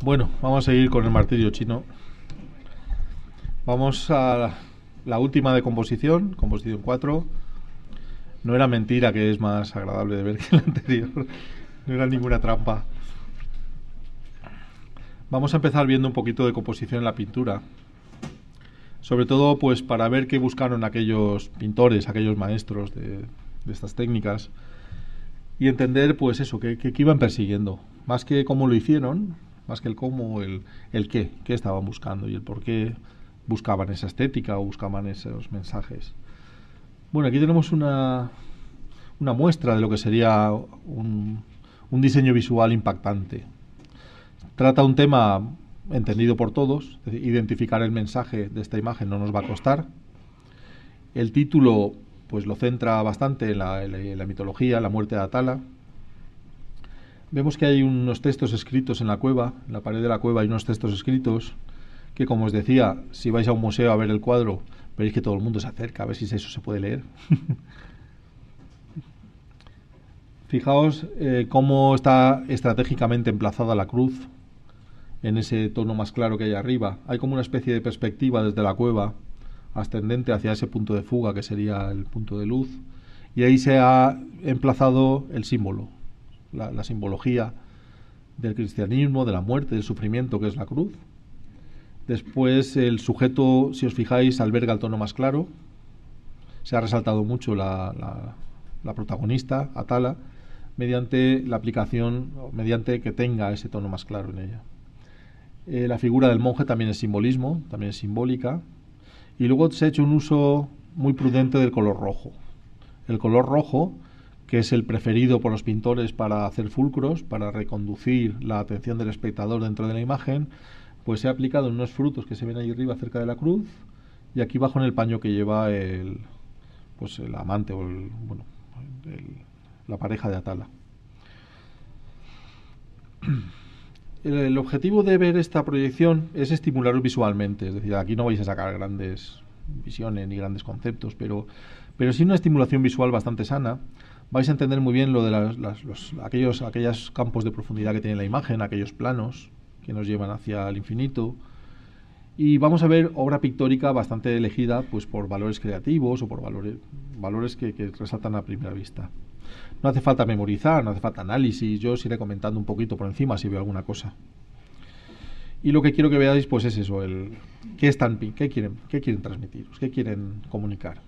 Bueno, vamos a seguir con el martirio chino. Vamos a la última de composición, composición 4. No era mentira, que es más agradable de ver que la anterior. No era ninguna trampa. Vamos a empezar viendo un poquito de composición en la pintura. Sobre todo, pues para ver qué buscaron aquellos pintores, aquellos maestros de estas técnicas. Y entender, pues eso, qué iban persiguiendo. Más que cómo lo hicieron, más que el cómo, el qué estaban buscando y el por qué buscaban esa estética o buscaban esos mensajes. Bueno, aquí tenemos una muestra de lo que sería un diseño visual impactante. Trata un tema entendido por todos, es decir, identificar el mensaje de esta imagen no nos va a costar. El título pues lo centra bastante en la mitología, la muerte de Atala. Vemos que hay unos textos escritos en la cueva, en la pared de la cueva hay unos textos escritos que, como os decía, si vais a un museo a ver el cuadro, veréis que todo el mundo se acerca a ver si eso se puede leer. Fijaos cómo está estratégicamente emplazada la cruz en ese tono más claro que hay arriba. Hay como una especie de perspectiva desde la cueva ascendente hacia ese punto de fuga que sería el punto de luz, y ahí se ha emplazado el símbolo, la simbología del cristianismo, de la muerte, del sufrimiento, que es la cruz. Después el sujeto, si os fijáis, alberga el tono más claro. Se ha resaltado mucho la protagonista, Atala, mediante la aplicación, mediante que tenga ese tono más claro en ella. La figura del monje también es simbolismo, también es simbólica. Y luego se ha hecho un uso muy prudente del color rojo. El color rojo, que es el preferido por los pintores para hacer fulcros, para reconducir la atención del espectador dentro de la imagen, pues se ha aplicado en unos frutos que se ven ahí arriba cerca de la cruz, y aquí abajo en el paño que lleva el amante o la pareja de Atala. El objetivo de ver esta proyección es estimularlos visualmente, es decir, aquí no vais a sacar grandes visiones ni grandes conceptos, pero sí una estimulación visual bastante sana. Vais a entender muy bien lo de aquellos campos de profundidad que tiene la imagen, aquellos planos que nos llevan hacia el infinito, y vamos a ver obra pictórica bastante elegida pues por valores creativos o por valores que resaltan a primera vista. No hace falta memorizar, no hace falta análisis, yo os iré comentando un poquito por encima si veo alguna cosa. Y lo que quiero que veáis pues es eso, qué quieren transmitiros, qué quieren comunicar.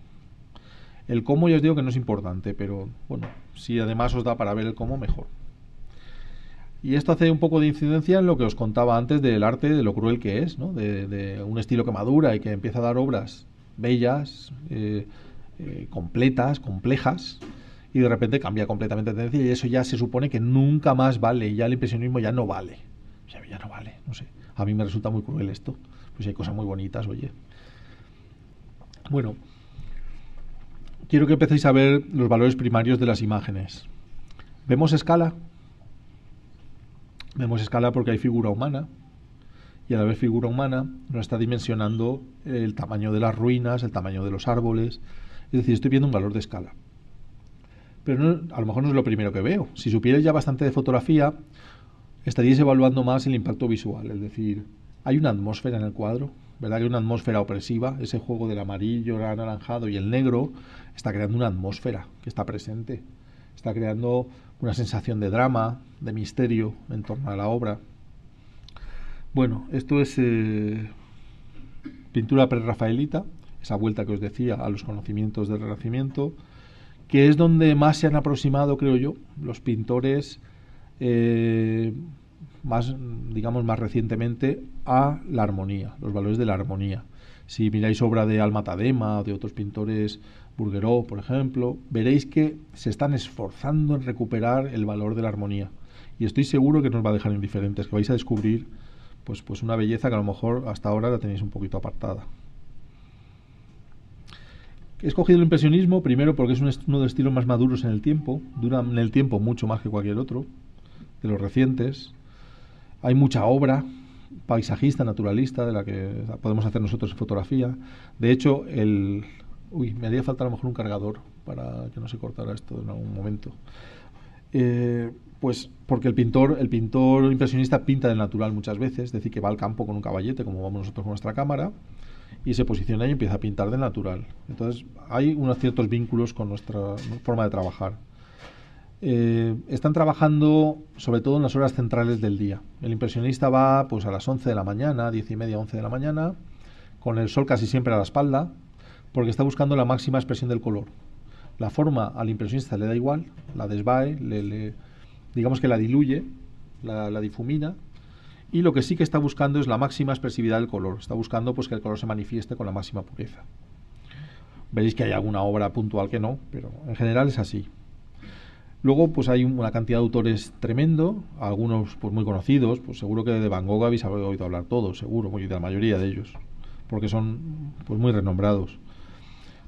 El cómo ya os digo que no es importante, pero bueno, si además os da para ver el cómo, mejor. Y esto hace un poco de incidencia en lo que os contaba antes del arte, de lo cruel que es, ¿no? de un estilo que madura y que empieza a dar obras bellas, completas, complejas, y de repente cambia completamente de tendencia, y eso ya se supone que nunca más vale, y ya el impresionismo ya no vale. O sea, ya no vale, no sé. A mí me resulta muy cruel esto. Pues hay cosas muy bonitas, oye. Bueno, quiero que empecéis a ver los valores primarios de las imágenes. ¿Vemos escala? Vemos escala porque hay figura humana, y a la vez figura humana nos está dimensionando el tamaño de las ruinas, el tamaño de los árboles. Es decir, estoy viendo un valor de escala. Pero a lo mejor no es lo primero que veo. Si supierais ya bastante de fotografía, estaríais evaluando más el impacto visual. Es decir, hay una atmósfera en el cuadro, ¿verdad? Que hay una atmósfera opresiva. Ese juego del amarillo, el anaranjado y el negro está creando una atmósfera que está presente. Está creando una sensación de drama, de misterio en torno a la obra. Bueno, esto es pintura prerrafaelita, esa vuelta que os decía a los conocimientos del Renacimiento, que es donde más se han aproximado, creo yo, los pintores más recientemente a la armonía, los valores de la armonía. Si miráis obra de Alma Tadema o de otros pintores, Bouguereau, por ejemplo, veréis que se están esforzando en recuperar el valor de la armonía. Y estoy seguro que no os va a dejar indiferentes, que vais a descubrir pues una belleza que a lo mejor hasta ahora la tenéis un poquito apartada. He escogido el impresionismo primero porque es uno de los estilos más maduros en el tiempo, dura en el tiempo mucho más que cualquier otro de los recientes. Hay mucha obra paisajista, naturalista, de la que podemos hacer nosotros en fotografía. De hecho, me haría falta a lo mejor un cargador para que no se cortara esto en algún momento. Pues porque el pintor impresionista pinta del natural muchas veces, es decir, que va al campo con un caballete, como vamos nosotros con nuestra cámara, y se posiciona y empieza a pintar del natural. Entonces hay unos ciertos vínculos con nuestra forma de trabajar. Están trabajando sobre todo en las horas centrales del día. El impresionista va pues a las 11 de la mañana, 10:30, 11 de la mañana, con el sol casi siempre a la espalda, porque está buscando la máxima expresión del color. La forma al impresionista le da igual, la desvae, digamos que la diluye, la difumina, y lo que sí que está buscando es la máxima expresividad del color. Está buscando pues que el color se manifieste con la máxima pureza. Veréis que hay alguna obra puntual que no, pero en general es así. Luego pues hay una cantidad de autores tremendo, algunos pues muy conocidos, pues seguro que de Van Gogh habéis oído hablar todos, seguro, de la mayoría de ellos, porque son pues muy renombrados.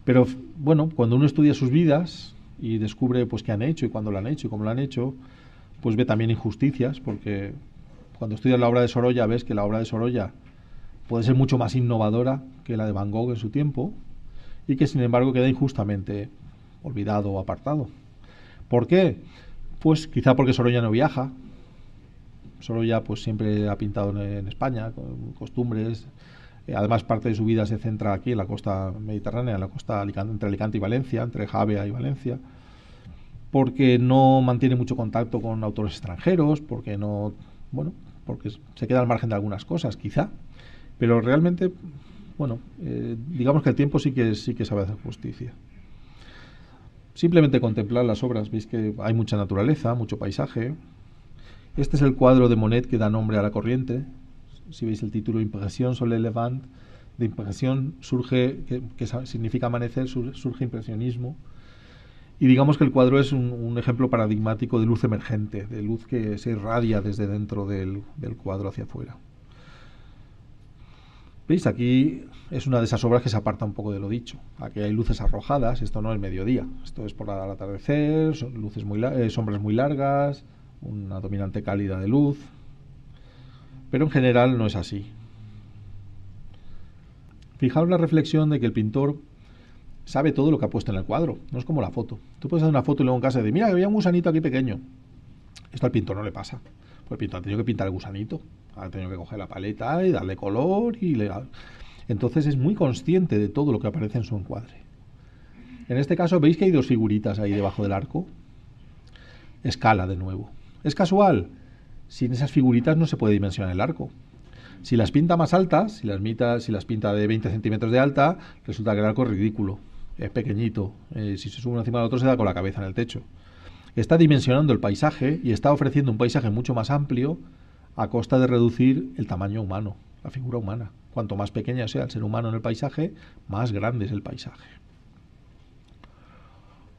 Pero bueno, cuando uno estudia sus vidas y descubre pues qué han hecho y cuándo lo han hecho y cómo lo han hecho, pues ve también injusticias, porque cuando estudias la obra de Sorolla ves que la obra de Sorolla puede ser mucho más innovadora que la de Van Gogh en su tiempo y que sin embargo queda injustamente olvidado o apartado. ¿Por qué? Pues quizá porque Sorolla no viaja. Sorolla pues siempre ha pintado en España, con costumbres. Además parte de su vida se centra aquí en la costa mediterránea, en la costa entre Alicante y Valencia, entre Javea y Valencia, porque no mantiene mucho contacto con autores extranjeros, porque no, bueno, porque se queda al margen de algunas cosas, quizá, pero realmente, bueno, digamos que el tiempo sí que sabe hacer justicia. Simplemente contemplar las obras, veis que hay mucha naturaleza, mucho paisaje. Este es el cuadro de Monet que da nombre a la corriente. Si veis el título, Impression sur le Levant, de impresión surge, que significa amanecer, surge impresionismo. Y digamos que el cuadro es un ejemplo paradigmático de luz emergente, de luz que se irradia desde dentro del cuadro hacia afuera. ¿Veis? Aquí es una de esas obras que se aparta un poco de lo dicho. Aquí hay luces arrojadas, esto no es mediodía, esto es por al atardecer, son luces sombras muy largas, una dominante cálida de luz, pero en general no es así. Fijaos la reflexión de que el pintor sabe todo lo que ha puesto en el cuadro, no es como la foto. Tú puedes hacer una foto y luego en casa decir, mira, que había un gusanito aquí pequeño. Esto al pintor no le pasa. Pues el pintor ha tenido que pintar el gusanito, ha tenido que coger la paleta y darle color entonces es muy consciente de todo lo que aparece en su encuadre. En este caso veis que hay dos figuritas ahí debajo del arco. Escala de nuevo. ¿Es casual? Sin esas figuritas no se puede dimensionar el arco. Si las pinta más altas, si las pinta de 20 centímetros de alta, resulta que el arco es ridículo, es pequeñito. Si se sube uno encima del otro se da con la cabeza en el techo. Está dimensionando el paisaje y está ofreciendo un paisaje mucho más amplio a costa de reducir el tamaño humano, la figura humana. Cuanto más pequeña sea el ser humano en el paisaje, más grande es el paisaje.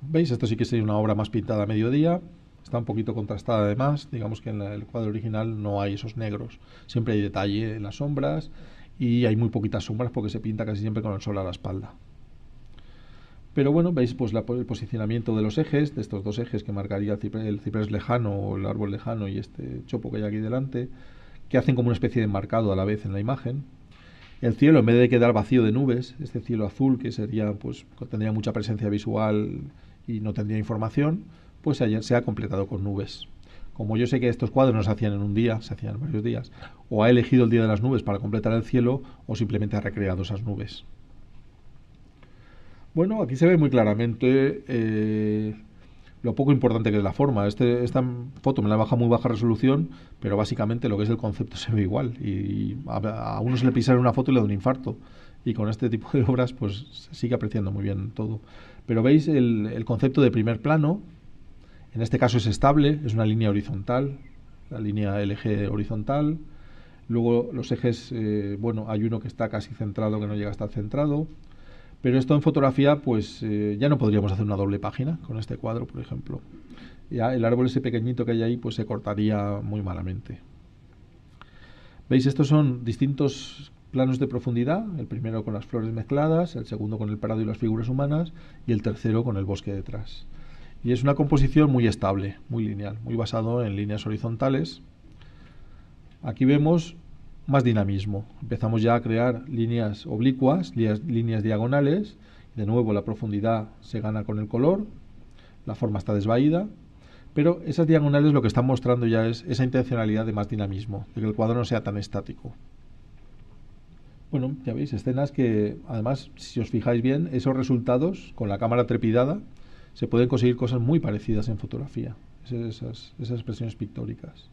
¿Veis? Esto sí que sería una obra más pintada a mediodía. Está un poquito contrastada además. Digamos que en el cuadro original no hay esos negros. Siempre hay detalle en las sombras y hay muy poquitas sombras porque se pinta casi siempre con el sol a la espalda. Pero bueno, veis pues el posicionamiento de los ejes, de estos dos ejes que marcaría el ciprés lejano o el árbol lejano y este chopo que hay aquí delante, que hacen como una especie de marcado a la vez en la imagen. El cielo, en vez de quedar vacío de nubes, este cielo azul que sería, pues tendría mucha presencia visual y no tendría información, pues se ha completado con nubes. Como yo sé que estos cuadros no se hacían en un día, se hacían en varios días, o ha elegido el día de las nubes para completar el cielo, o simplemente ha recreado esas nubes. Bueno, aquí se ve muy claramente lo poco importante que es la forma. Esta foto me la baja muy baja resolución, pero básicamente lo que es el concepto se ve igual. Y a uno se le pisa en una foto y le da un infarto. Y con este tipo de obras pues se sigue apreciando muy bien todo. Pero veis el concepto de primer plano. En este caso es estable, es una línea horizontal, el eje horizontal. Luego los ejes, bueno, hay uno que está casi centrado, que no llega a estar centrado. Pero esto en fotografía, pues ya no podríamos hacer una doble página con este cuadro, por ejemplo. Ya el árbol ese pequeñito que hay ahí, pues se cortaría muy malamente. ¿Veis? Estos son distintos planos de profundidad. El primero con las flores mezcladas, el segundo con el prado y las figuras humanas, y el tercero con el bosque detrás. Y es una composición muy estable, muy lineal, muy basado en líneas horizontales. Aquí vemos más dinamismo. Empezamos ya a crear líneas oblicuas, líneas diagonales. De nuevo la profundidad se gana con el color, la forma está desvaída, Pero esas diagonales lo que están mostrando ya es esa intencionalidad de más dinamismo, de que el cuadro no sea tan estático. Bueno, ya veis, escenas que, además, si os fijáis bien, esos resultados, con la cámara trepidada, se pueden conseguir cosas muy parecidas en fotografía, esas expresiones pictóricas.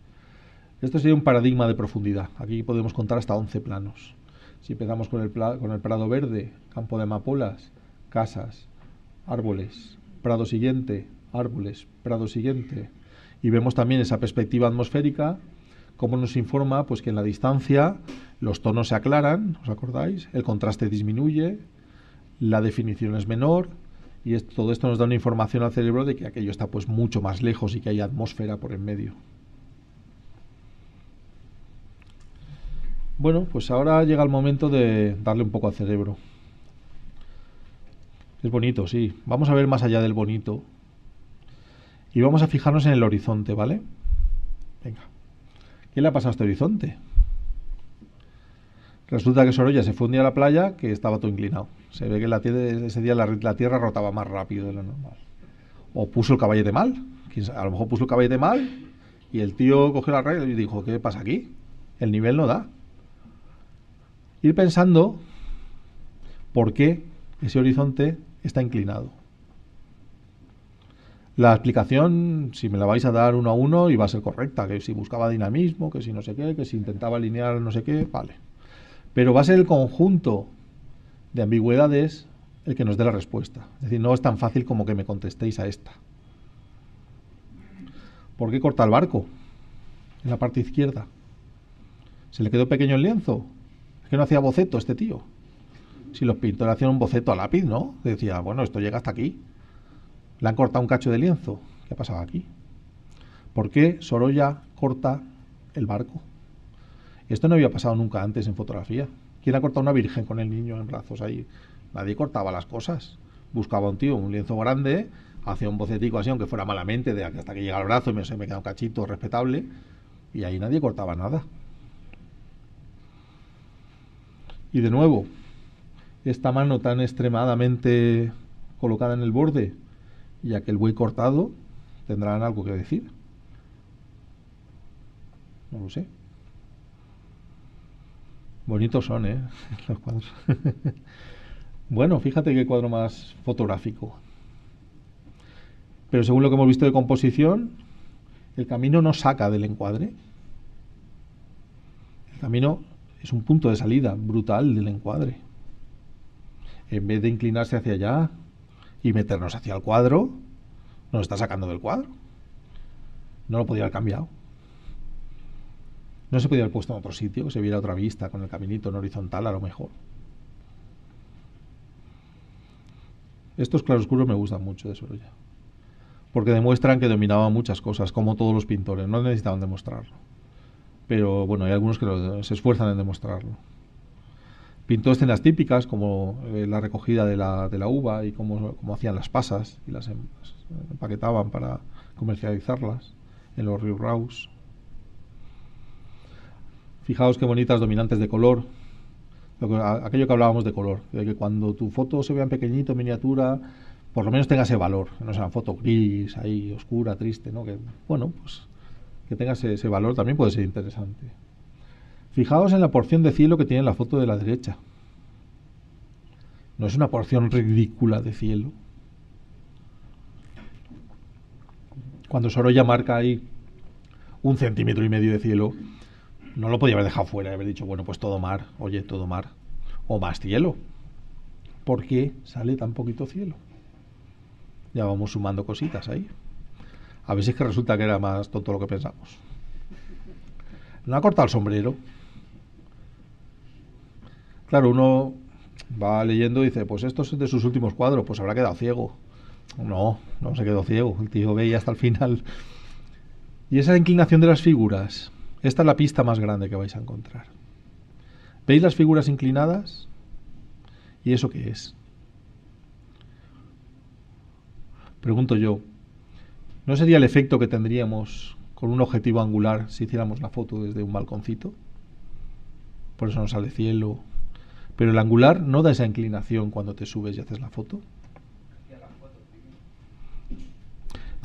Esto sería un paradigma de profundidad. Aquí podemos contar hasta 11 planos. Si empezamos con el prado verde, campo de amapolas, casas, árboles, prado siguiente, árboles, prado siguiente, y vemos también esa perspectiva atmosférica, como nos informa pues que en la distancia los tonos se aclaran, ¿os acordáis? El contraste disminuye, la definición es menor, y todo esto nos da una información al cerebro de que aquello está pues mucho más lejos y que hay atmósfera por en medio. Bueno, pues ahora llega el momento de darle un poco al cerebro. Es bonito, sí. Vamos a ver más allá del bonito. Y vamos a fijarnos en el horizonte, ¿vale? Venga. ¿Qué le ha pasado a este horizonte? Resulta que Sorolla se fue un día a la playa que estaba todo inclinado. Se ve que ese día la Tierra rotaba más rápido de lo normal. O puso el caballete mal. A lo mejor puso el caballete mal y el tío cogió la regla y dijo, ¿qué pasa aquí? El nivel no da. Ir pensando por qué ese horizonte está inclinado. La explicación, si me la vais a dar uno a uno, iba a ser correcta, que si buscaba dinamismo, que si no sé qué, que si intentaba alinear no sé qué, vale. Pero va a ser el conjunto de ambigüedades el que nos dé la respuesta. Es decir, no es tan fácil como que me contestéis a esta. ¿Por qué corta el barco? En la parte izquierda. ¿Se le quedó pequeño el lienzo? Es que no hacía boceto este tío. Si los pintores hacían un boceto a lápiz, ¿no? Decía, bueno, esto llega hasta aquí. Le han cortado un cacho de lienzo. ¿Qué ha pasado aquí? ¿Por qué Sorolla corta el barco? Esto no había pasado nunca antes en fotografía. ¿Quién ha cortado una virgen con el niño en brazos ahí? Nadie cortaba las cosas. Buscaba un tío, un lienzo grande, hacía un bocetico así, aunque fuera malamente, de hasta que llega el brazo y se me queda un cachito respetable, y ahí nadie cortaba nada. Y de nuevo, esta mano tan extremadamente colocada en el borde y aquel buey cortado, ¿tendrán algo que decir? No lo sé. Bonitos son, los cuadros. Bueno, fíjate qué cuadro más fotográfico. Pero según lo que hemos visto de composición, el camino no saca del encuadre. El camino es un punto de salida brutal del encuadre. En vez de inclinarse hacia allá y meternos hacia el cuadro, nos está sacando del cuadro. No lo podía haber cambiado. No se podía haber puesto en otro sitio, que se viera otra vista con el caminito en horizontal a lo mejor. Estos claroscuros me gustan mucho de Sorolla, porque demuestran que dominaban muchas cosas, como todos los pintores. No necesitaban demostrarlo, pero bueno, hay algunos que se esfuerzan en demostrarlo. Pintó escenas típicas como la recogida de la uva y cómo hacían las pasas y las empaquetaban para comercializarlas en los riuראus. Fijaos qué bonitas dominantes de color. Aquello que hablábamos de color, de que cuando tu foto se vea en pequeñito, en miniatura, por lo menos tenga ese valor, no sea una foto gris, ahí oscura, triste, ¿no? Que, bueno, pues que tenga ese valor también puede ser interesante. Fijaos en la porción de cielo que tiene la foto de la derecha. No es una porción ridícula de cielo. Cuando Sorolla marca ahí 1,5 centímetros de cielo, no lo podía haber dejado fuera y haber dicho, bueno, pues todo mar, oye, todo mar, o más cielo. ¿Por qué sale tan poquito cielo? Ya vamos sumando cositas ahí. A ver si es que resulta que era más tonto lo que pensamos. No ha cortado el sombrero. Claro, uno va leyendo y dice, pues esto es de sus últimos cuadros, pues habrá quedado ciego. No se quedó ciego, el tío veía hasta el final. Y esa inclinación de las figuras, esta es la pista más grande que vais a encontrar. ¿Veis las figuras inclinadas? ¿Y eso qué es? Pregunto yo, ¿no sería el efecto que tendríamos con un objetivo angular si hiciéramos la foto desde un balconcito? Por eso no sale cielo. Pero el angular no da esa inclinación cuando te subes y haces la foto.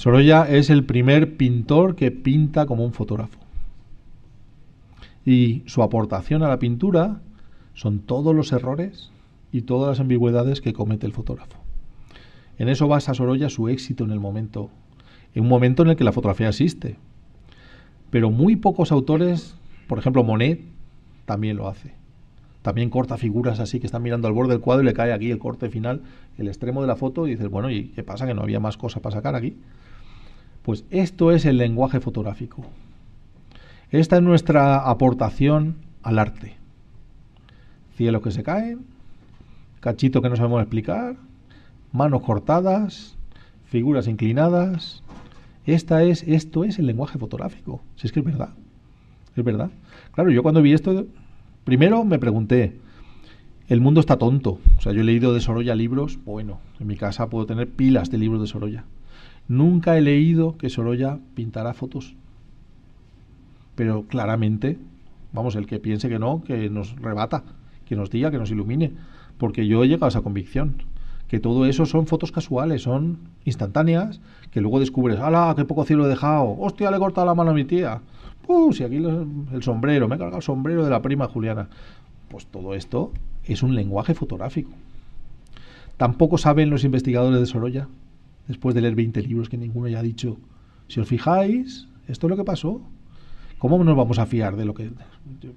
Sorolla es el primer pintor que pinta como un fotógrafo. Y su aportación a la pintura son todos los errores y todas las ambigüedades que comete el fotógrafo. En eso basa Sorolla su éxito en un momento en el que la fotografía existe. Pero muy pocos autores, por ejemplo Monet, también lo hace. También corta figuras así que están mirando al borde del cuadro y le cae aquí el corte final, el extremo de la foto, y dices, bueno, ¿y qué pasa? ¿Que no había más cosas para sacar aquí? Pues esto es el lenguaje fotográfico. Esta es nuestra aportación al arte. Cielos que se caen, cachito que no sabemos explicar, manos cortadas, figuras inclinadas. Esto es el lenguaje fotográfico. Si es que es verdad. Es verdad. Claro, yo cuando vi esto, primero me pregunté, el mundo está tonto. O sea, yo he leído de Sorolla libros, bueno, en mi casa puedo tener pilas de libros de Sorolla. Nunca he leído que Sorolla pintara fotos. Pero claramente, vamos, el que piense que no, que nos rebata, que nos diga, que nos ilumine. Porque yo he llegado a esa convicción. Que todo eso son fotos casuales, son instantáneas, que luego descubres, ¡hala, qué poco cielo he dejado! ¡Hostia, le he cortado la mano a mi tía! Si aquí el sombrero, me he cargado el sombrero de la prima Juliana. Pues todo esto es un lenguaje fotográfico. Tampoco saben los investigadores de Sorolla, después de leer 20 libros que ninguno ya ha dicho, si os fijáis, esto es lo que pasó. ¿Cómo nos vamos a fiar de lo que...?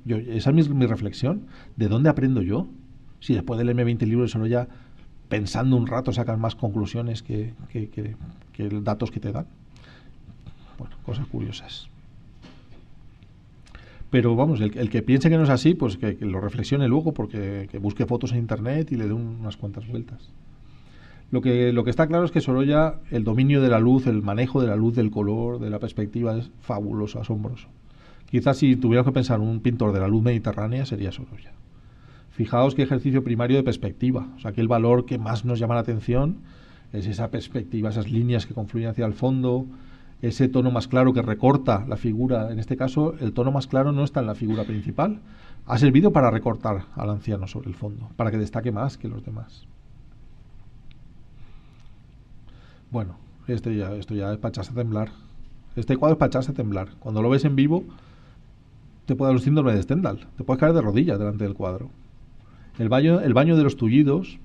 Esa es mi reflexión. ¿De dónde aprendo yo? Si después de leerme 20 libros de Sorolla, pensando un rato, sacan más conclusiones que datos que te dan. Bueno, cosas curiosas. Pero vamos, el que piense que no es así, pues que lo reflexione luego, porque que busque fotos en internet y le dé unas cuantas vueltas. Lo que está claro es que Sorolla, el dominio de la luz, el manejo de la luz, del color, de la perspectiva, es fabuloso, asombroso. Quizás si tuviéramos que pensar en un pintor de la luz mediterránea, sería Sorolla. Fijaos qué ejercicio primario de perspectiva. O sea, que el valor que más nos llama la atención es esa perspectiva, esas líneas que confluyen hacia el fondo, ese tono más claro que recorta la figura. En este caso, el tono más claro no está en la figura principal. Ha servido para recortar al anciano sobre el fondo, para que destaque más que los demás. Bueno, esto ya es para echarse a temblar. Este cuadro es para echarse a temblar. Cuando lo ves en vivo, te puede dar un síndrome de Stendhal. Te puedes caer de rodillas delante del cuadro. El baño de los tullidos,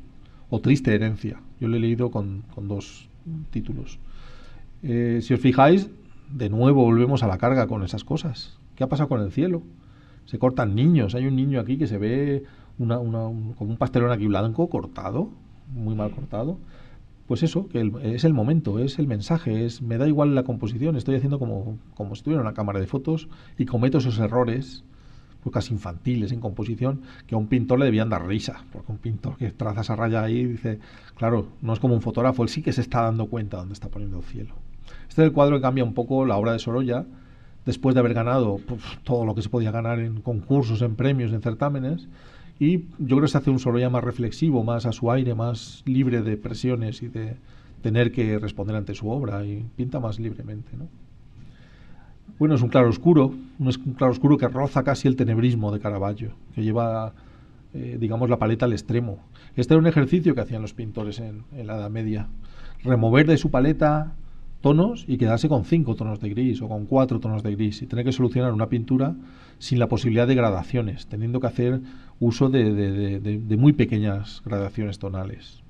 o Triste herencia. Yo lo he leído con dos títulos. Si os fijáis, de nuevo volvemos a la carga con esas cosas. ¿Qué ha pasado con el cielo? Se cortan niños. Hay un niño aquí que se ve como un pastelón aquí blanco cortado, muy mal cortado. Pues eso, que es el momento, es el mensaje, me da igual la composición. Estoy haciendo como si estuviera en una cámara de fotos y cometo esos errores, pues casi infantiles en composición, que a un pintor le debían dar risa, porque un pintor que traza esa raya ahí dice, claro, no es como un fotógrafo, él sí que se está dando cuenta dónde está poniendo el cielo. Este es el cuadro que cambia un poco la obra de Sorolla, después de haber ganado todo lo que se podía ganar en concursos, en premios, en certámenes, y yo creo que se hace un Sorolla más reflexivo, más a su aire, más libre de presiones y de tener que responder ante su obra, y pinta más libremente, ¿no? Bueno, es un claroscuro que roza casi el tenebrismo de Caravaggio, que lleva, digamos, la paleta al extremo. Este era un ejercicio que hacían los pintores en la Edad Media, remover de su paleta tonos y quedarse con 5 tonos de gris o con 4 tonos de gris y tener que solucionar una pintura sin la posibilidad de gradaciones, teniendo que hacer uso de muy pequeñas gradaciones tonales.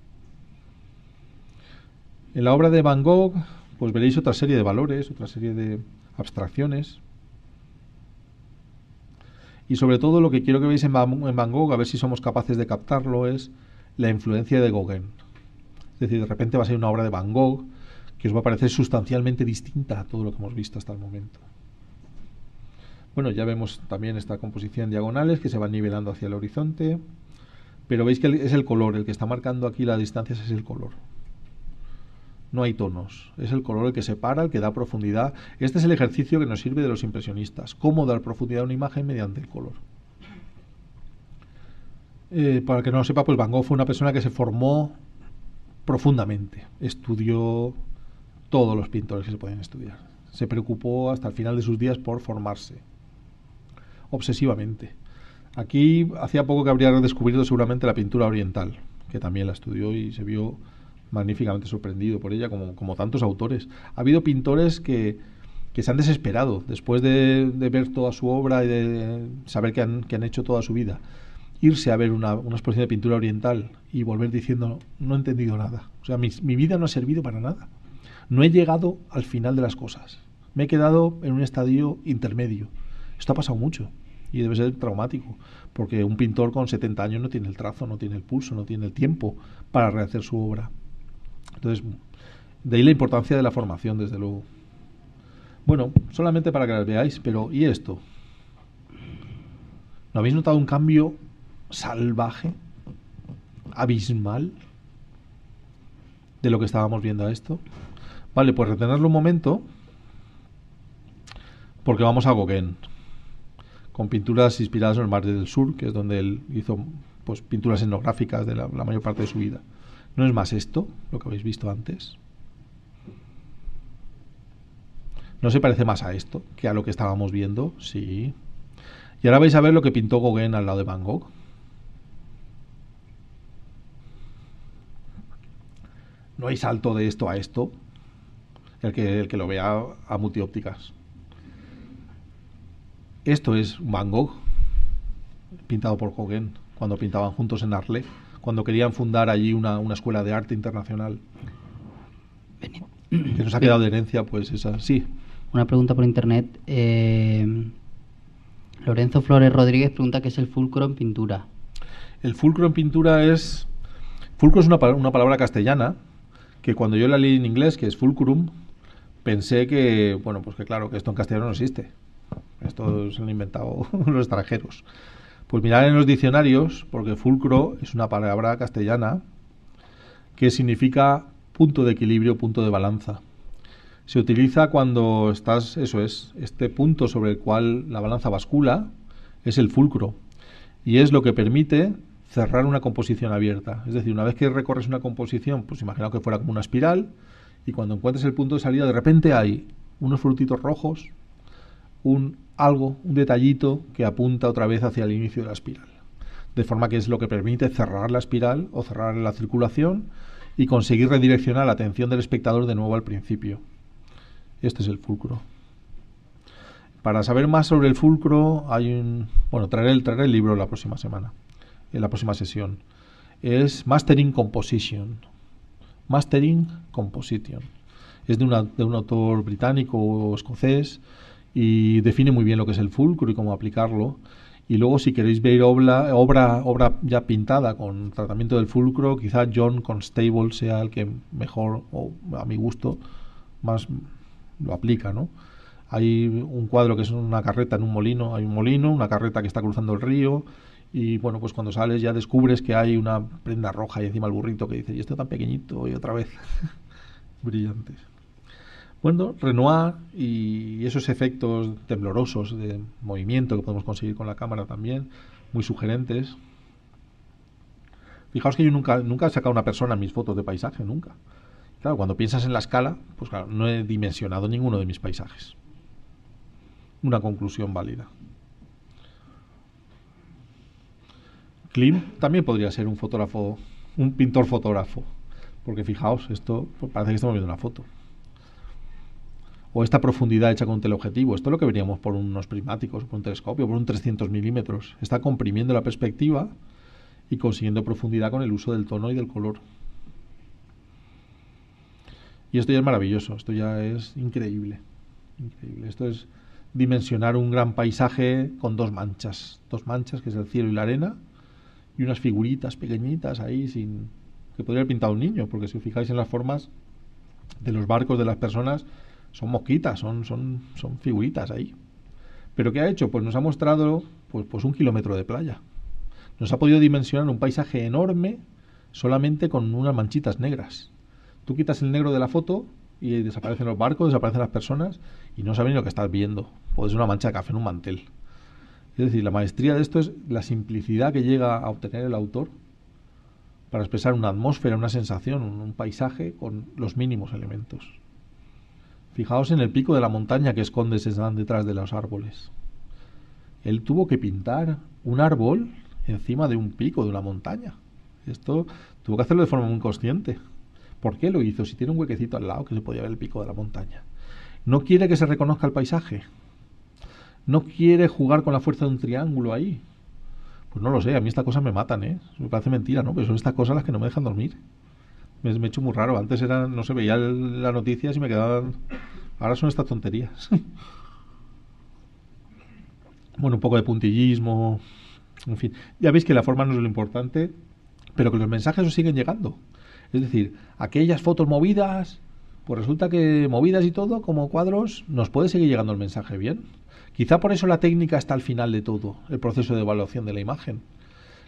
En la obra de Van Gogh, pues veréis otra serie de valores, otra serie de abstracciones. Y sobre todo lo que quiero que veáis en Van Gogh, a ver si somos capaces de captarlo, es la influencia de Gauguin. Es decir, de repente va a ser una obra de Van Gogh que os va a parecer sustancialmente distinta a todo lo que hemos visto hasta el momento. Bueno, ya vemos también esta composición en diagonales que se van nivelando hacia el horizonte, pero veis que es el color, el que está marcando aquí las distancias es el color. No hay tonos, es el color el que separa, el que da profundidad. Este es el ejercicio que nos sirve de los impresionistas, cómo dar profundidad a una imagen mediante el color. Para que no lo sepa, pues Van Gogh fue una persona que se formó profundamente, estudió todos los pintores que se pueden estudiar, se preocupó hasta el final de sus días por formarse, obsesivamente. Aquí hacía poco que habría descubierto seguramente la pintura oriental, que también la estudió y se vio magníficamente sorprendido por ella, como tantos autores. Ha habido pintores que se han desesperado después de ver toda su obra y de saber que han hecho toda su vida, irse a ver una exposición de pintura oriental y volver diciendo, no he entendido nada. O sea, mi vida no ha servido para nada. No he llegado al final de las cosas. Me he quedado en un estadio intermedio. Esto ha pasado mucho y debe ser traumático, porque un pintor con 70 años no tiene el trazo, no tiene el pulso, no tiene el tiempo para rehacer su obra. Entonces, de ahí la importancia de la formación, desde luego. Bueno, solamente para que las veáis, pero ¿y esto? ¿No habéis notado un cambio salvaje, abismal, de lo que estábamos viendo a esto? Vale, pues retenerlo un momento, porque vamos a Gauguin, con pinturas inspiradas en el Mar del Sur, que es donde él hizo pues pinturas etnográficas de la mayor parte de su vida. ¿No es más esto lo que habéis visto antes? ¿No se parece más a esto que a lo que estábamos viendo? Sí. Y ahora vais a ver lo que pintó Gauguin al lado de Van Gogh. No hay salto de esto a esto. El que lo vea a multiópticas. Esto es Van Gogh, pintado por Gauguin, cuando pintaban juntos en Arles, cuando querían fundar allí una escuela de arte internacional. Que nos ha quedado de herencia, pues esa. Sí. Una pregunta por internet. Lorenzo Flores Rodríguez pregunta qué es el fulcro en pintura. El fulcro en pintura es... Fulcro es una palabra castellana que cuando yo la leí en inglés, que es fulcrum, pensé que, bueno, pues que claro, que esto en castellano no existe. Esto se lo han inventado los extranjeros. Pues mirad en los diccionarios, porque fulcro es una palabra castellana que significa punto de equilibrio, punto de balanza. Se utiliza cuando estás, eso es, este punto sobre el cual la balanza bascula es el fulcro. Y es lo que permite cerrar una composición abierta. Es decir, una vez que recorres una composición, pues imaginaos que fuera como una espiral, y cuando encuentres el punto de salida, de repente hay unos frutitos rojos, un detallito que apunta otra vez hacia el inicio de la espiral. De forma que es lo que permite cerrar la espiral o cerrar la circulación y conseguir redireccionar la atención del espectador de nuevo al principio. Este es el fulcro. Para saber más sobre el fulcro, traeré el libro la próxima semana, en la próxima sesión. Es Mastering Composition. Mastering Composition. Es de un autor británico o escocés y define muy bien lo que es el fulcro y cómo aplicarlo. Y luego, si queréis ver obra ya pintada con tratamiento del fulcro, quizá John Constable sea el que mejor, o a mi gusto, más lo aplica, ¿no? Hay un cuadro que es una carreta en un molino, hay un molino, una carreta que está cruzando el río, y bueno, pues cuando sales ya descubres que hay una prenda roja y encima el burrito que dice, y esto tan pequeñito, y otra vez. Brillante. Bueno, Renoir y esos efectos temblorosos de movimiento que podemos conseguir con la cámara también, muy sugerentes. Fijaos que yo nunca he sacado una persona en mis fotos de paisaje, nunca. Claro, cuando piensas en la escala, pues claro, no he dimensionado ninguno de mis paisajes. Una conclusión válida. Klimt también podría ser un fotógrafo, un pintor fotógrafo, porque fijaos, esto pues parece que estamos viendo una foto. O esta profundidad hecha con un teleobjetivo, esto es lo que veríamos por unos prismáticos, por un telescopio, por un 300 milímetros. Está comprimiendo la perspectiva y consiguiendo profundidad con el uso del tono y del color. Y esto ya es maravilloso, esto ya es increíble. Increíble. Esto es dimensionar un gran paisaje con dos manchas, que es el cielo y la arena, y unas figuritas pequeñitas ahí que podría haber pintado un niño, porque si os fijáis en las formas de los barcos de las personas, son mosquitas, son figuritas ahí. ¿Pero qué ha hecho? Pues nos ha mostrado pues 1 kilómetro de playa. Nos ha podido dimensionar un paisaje enorme solamente con unas manchitas negras. Tú quitas el negro de la foto y desaparecen los barcos, desaparecen las personas y no sabes ni lo que estás viendo. Puede ser una mancha de café en un mantel. Es decir, la maestría de esto es la simplicidad que llega a obtener el autor para expresar una atmósfera, una sensación, un paisaje con los mínimos elementos. Fijaos en el pico de la montaña que esconde Cézanne detrás de los árboles. Él tuvo que pintar un árbol encima de un pico de una montaña. Esto tuvo que hacerlo de forma muy consciente, ¿Por qué lo hizo? Si tiene un huequecito al lado que se podía ver el pico de la montaña. ¿No quiere que se reconozca el paisaje? ¿No quiere jugar con la fuerza de un triángulo ahí? Pues no lo sé, a mí estas cosas me matan, ¿eh? Me parece mentira, ¿no? Pero son estas cosas las que no me dejan dormir. Me he hecho muy raro. Antes era, no sé, veía las noticias y me quedaban... Ahora son estas tonterías. Bueno, un poco de puntillismo. En fin, ya veis que la forma no es lo importante, pero que los mensajes os siguen llegando. Es decir, aquellas fotos movidas, pues resulta que movidas y todo, como cuadros, nos puede seguir llegando el mensaje bien. Quizá por eso la técnica está al final de todo, el proceso de evaluación de la imagen.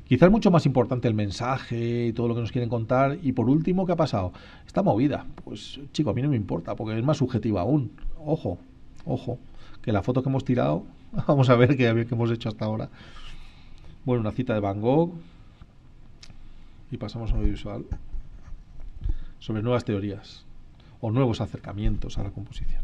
Quizá es mucho más importante el mensaje y todo lo que nos quieren contar. Y por último, ¿qué ha pasado? Está movida. Pues, chico, a mí no me importa, porque es más subjetiva aún. Ojo, ojo, que la foto que hemos tirado, vamos a ver qué hemos hecho hasta ahora. Bueno, una cita de Van Gogh. Y pasamos a audiovisual. Sobre nuevas teorías o nuevos acercamientos a la composición.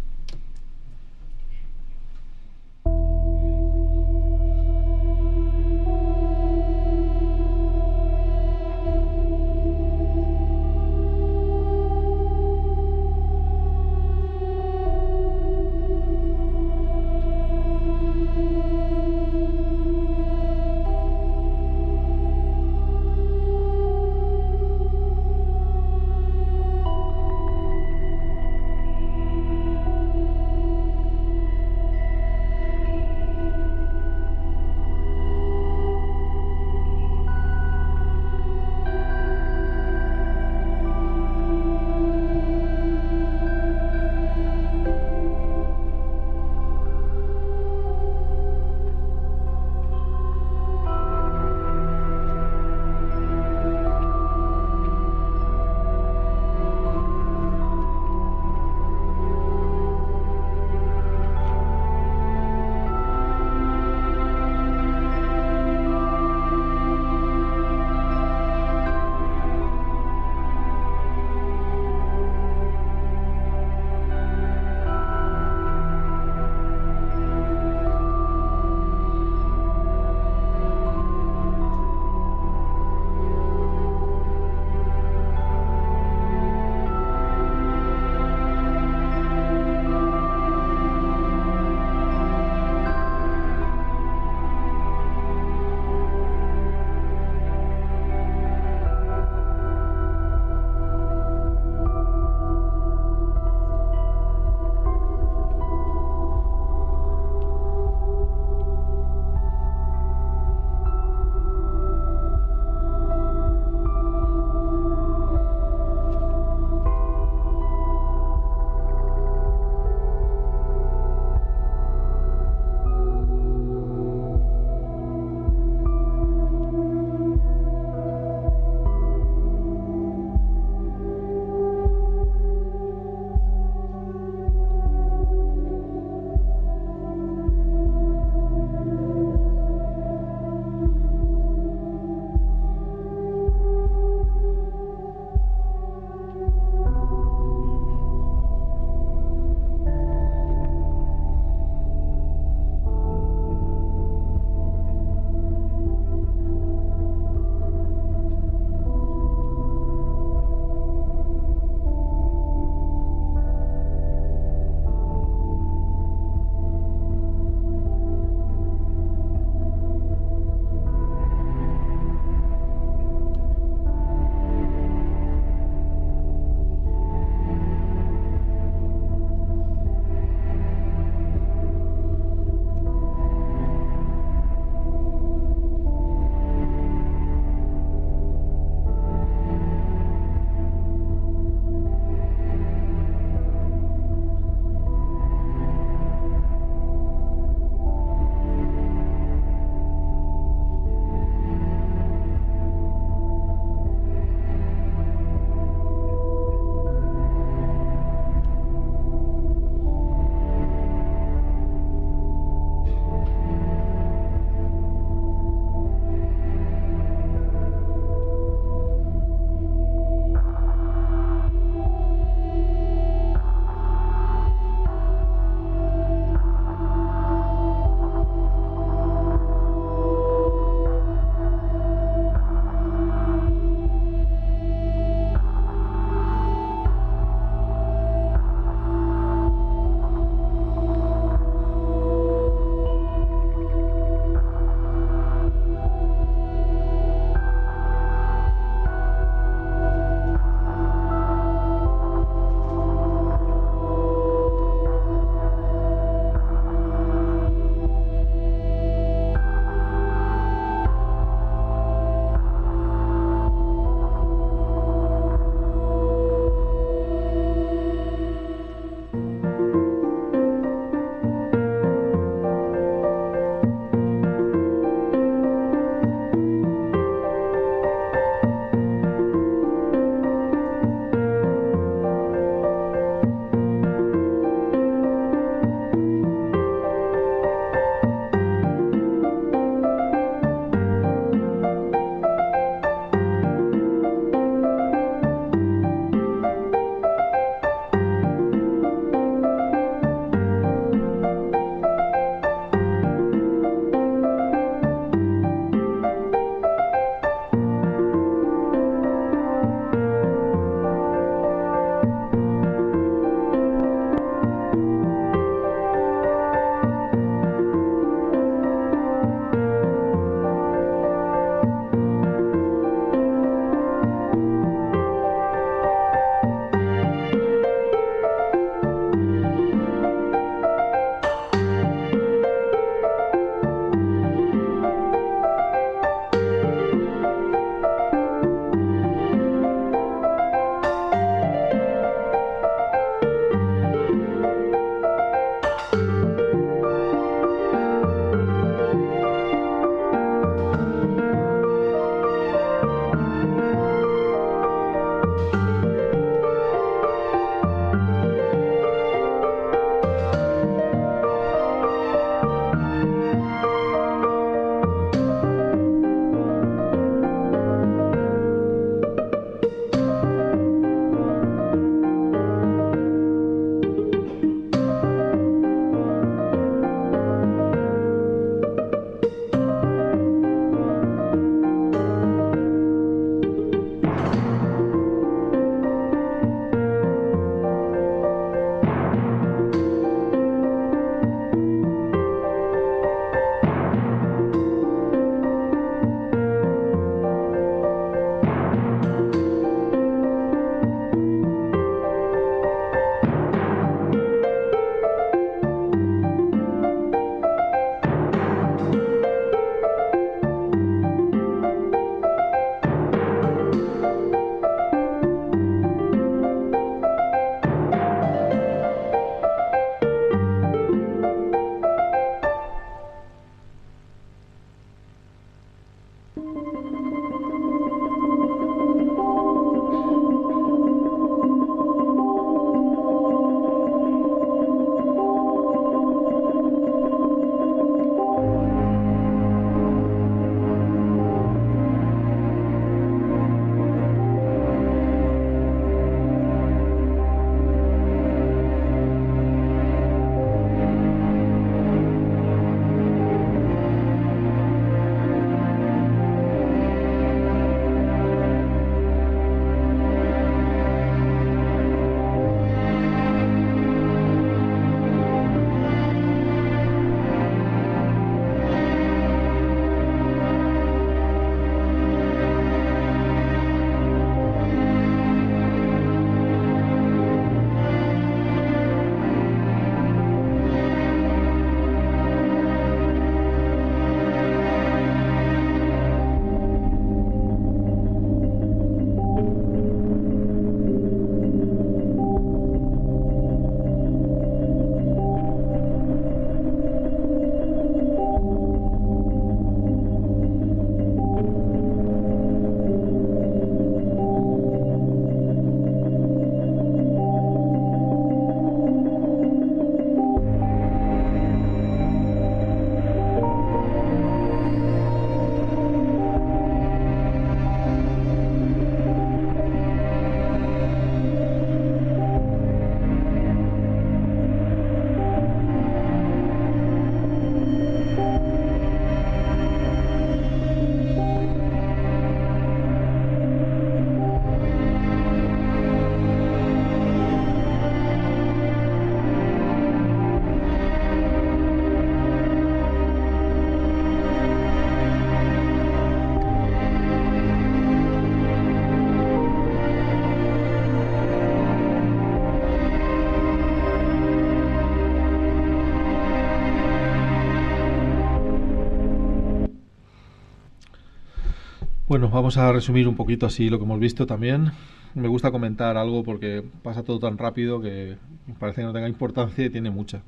Bueno, vamos a resumir un poquito así lo que hemos visto también. Me gusta comentar algo porque pasa todo tan rápido que parece que no tenga importancia y tiene mucha.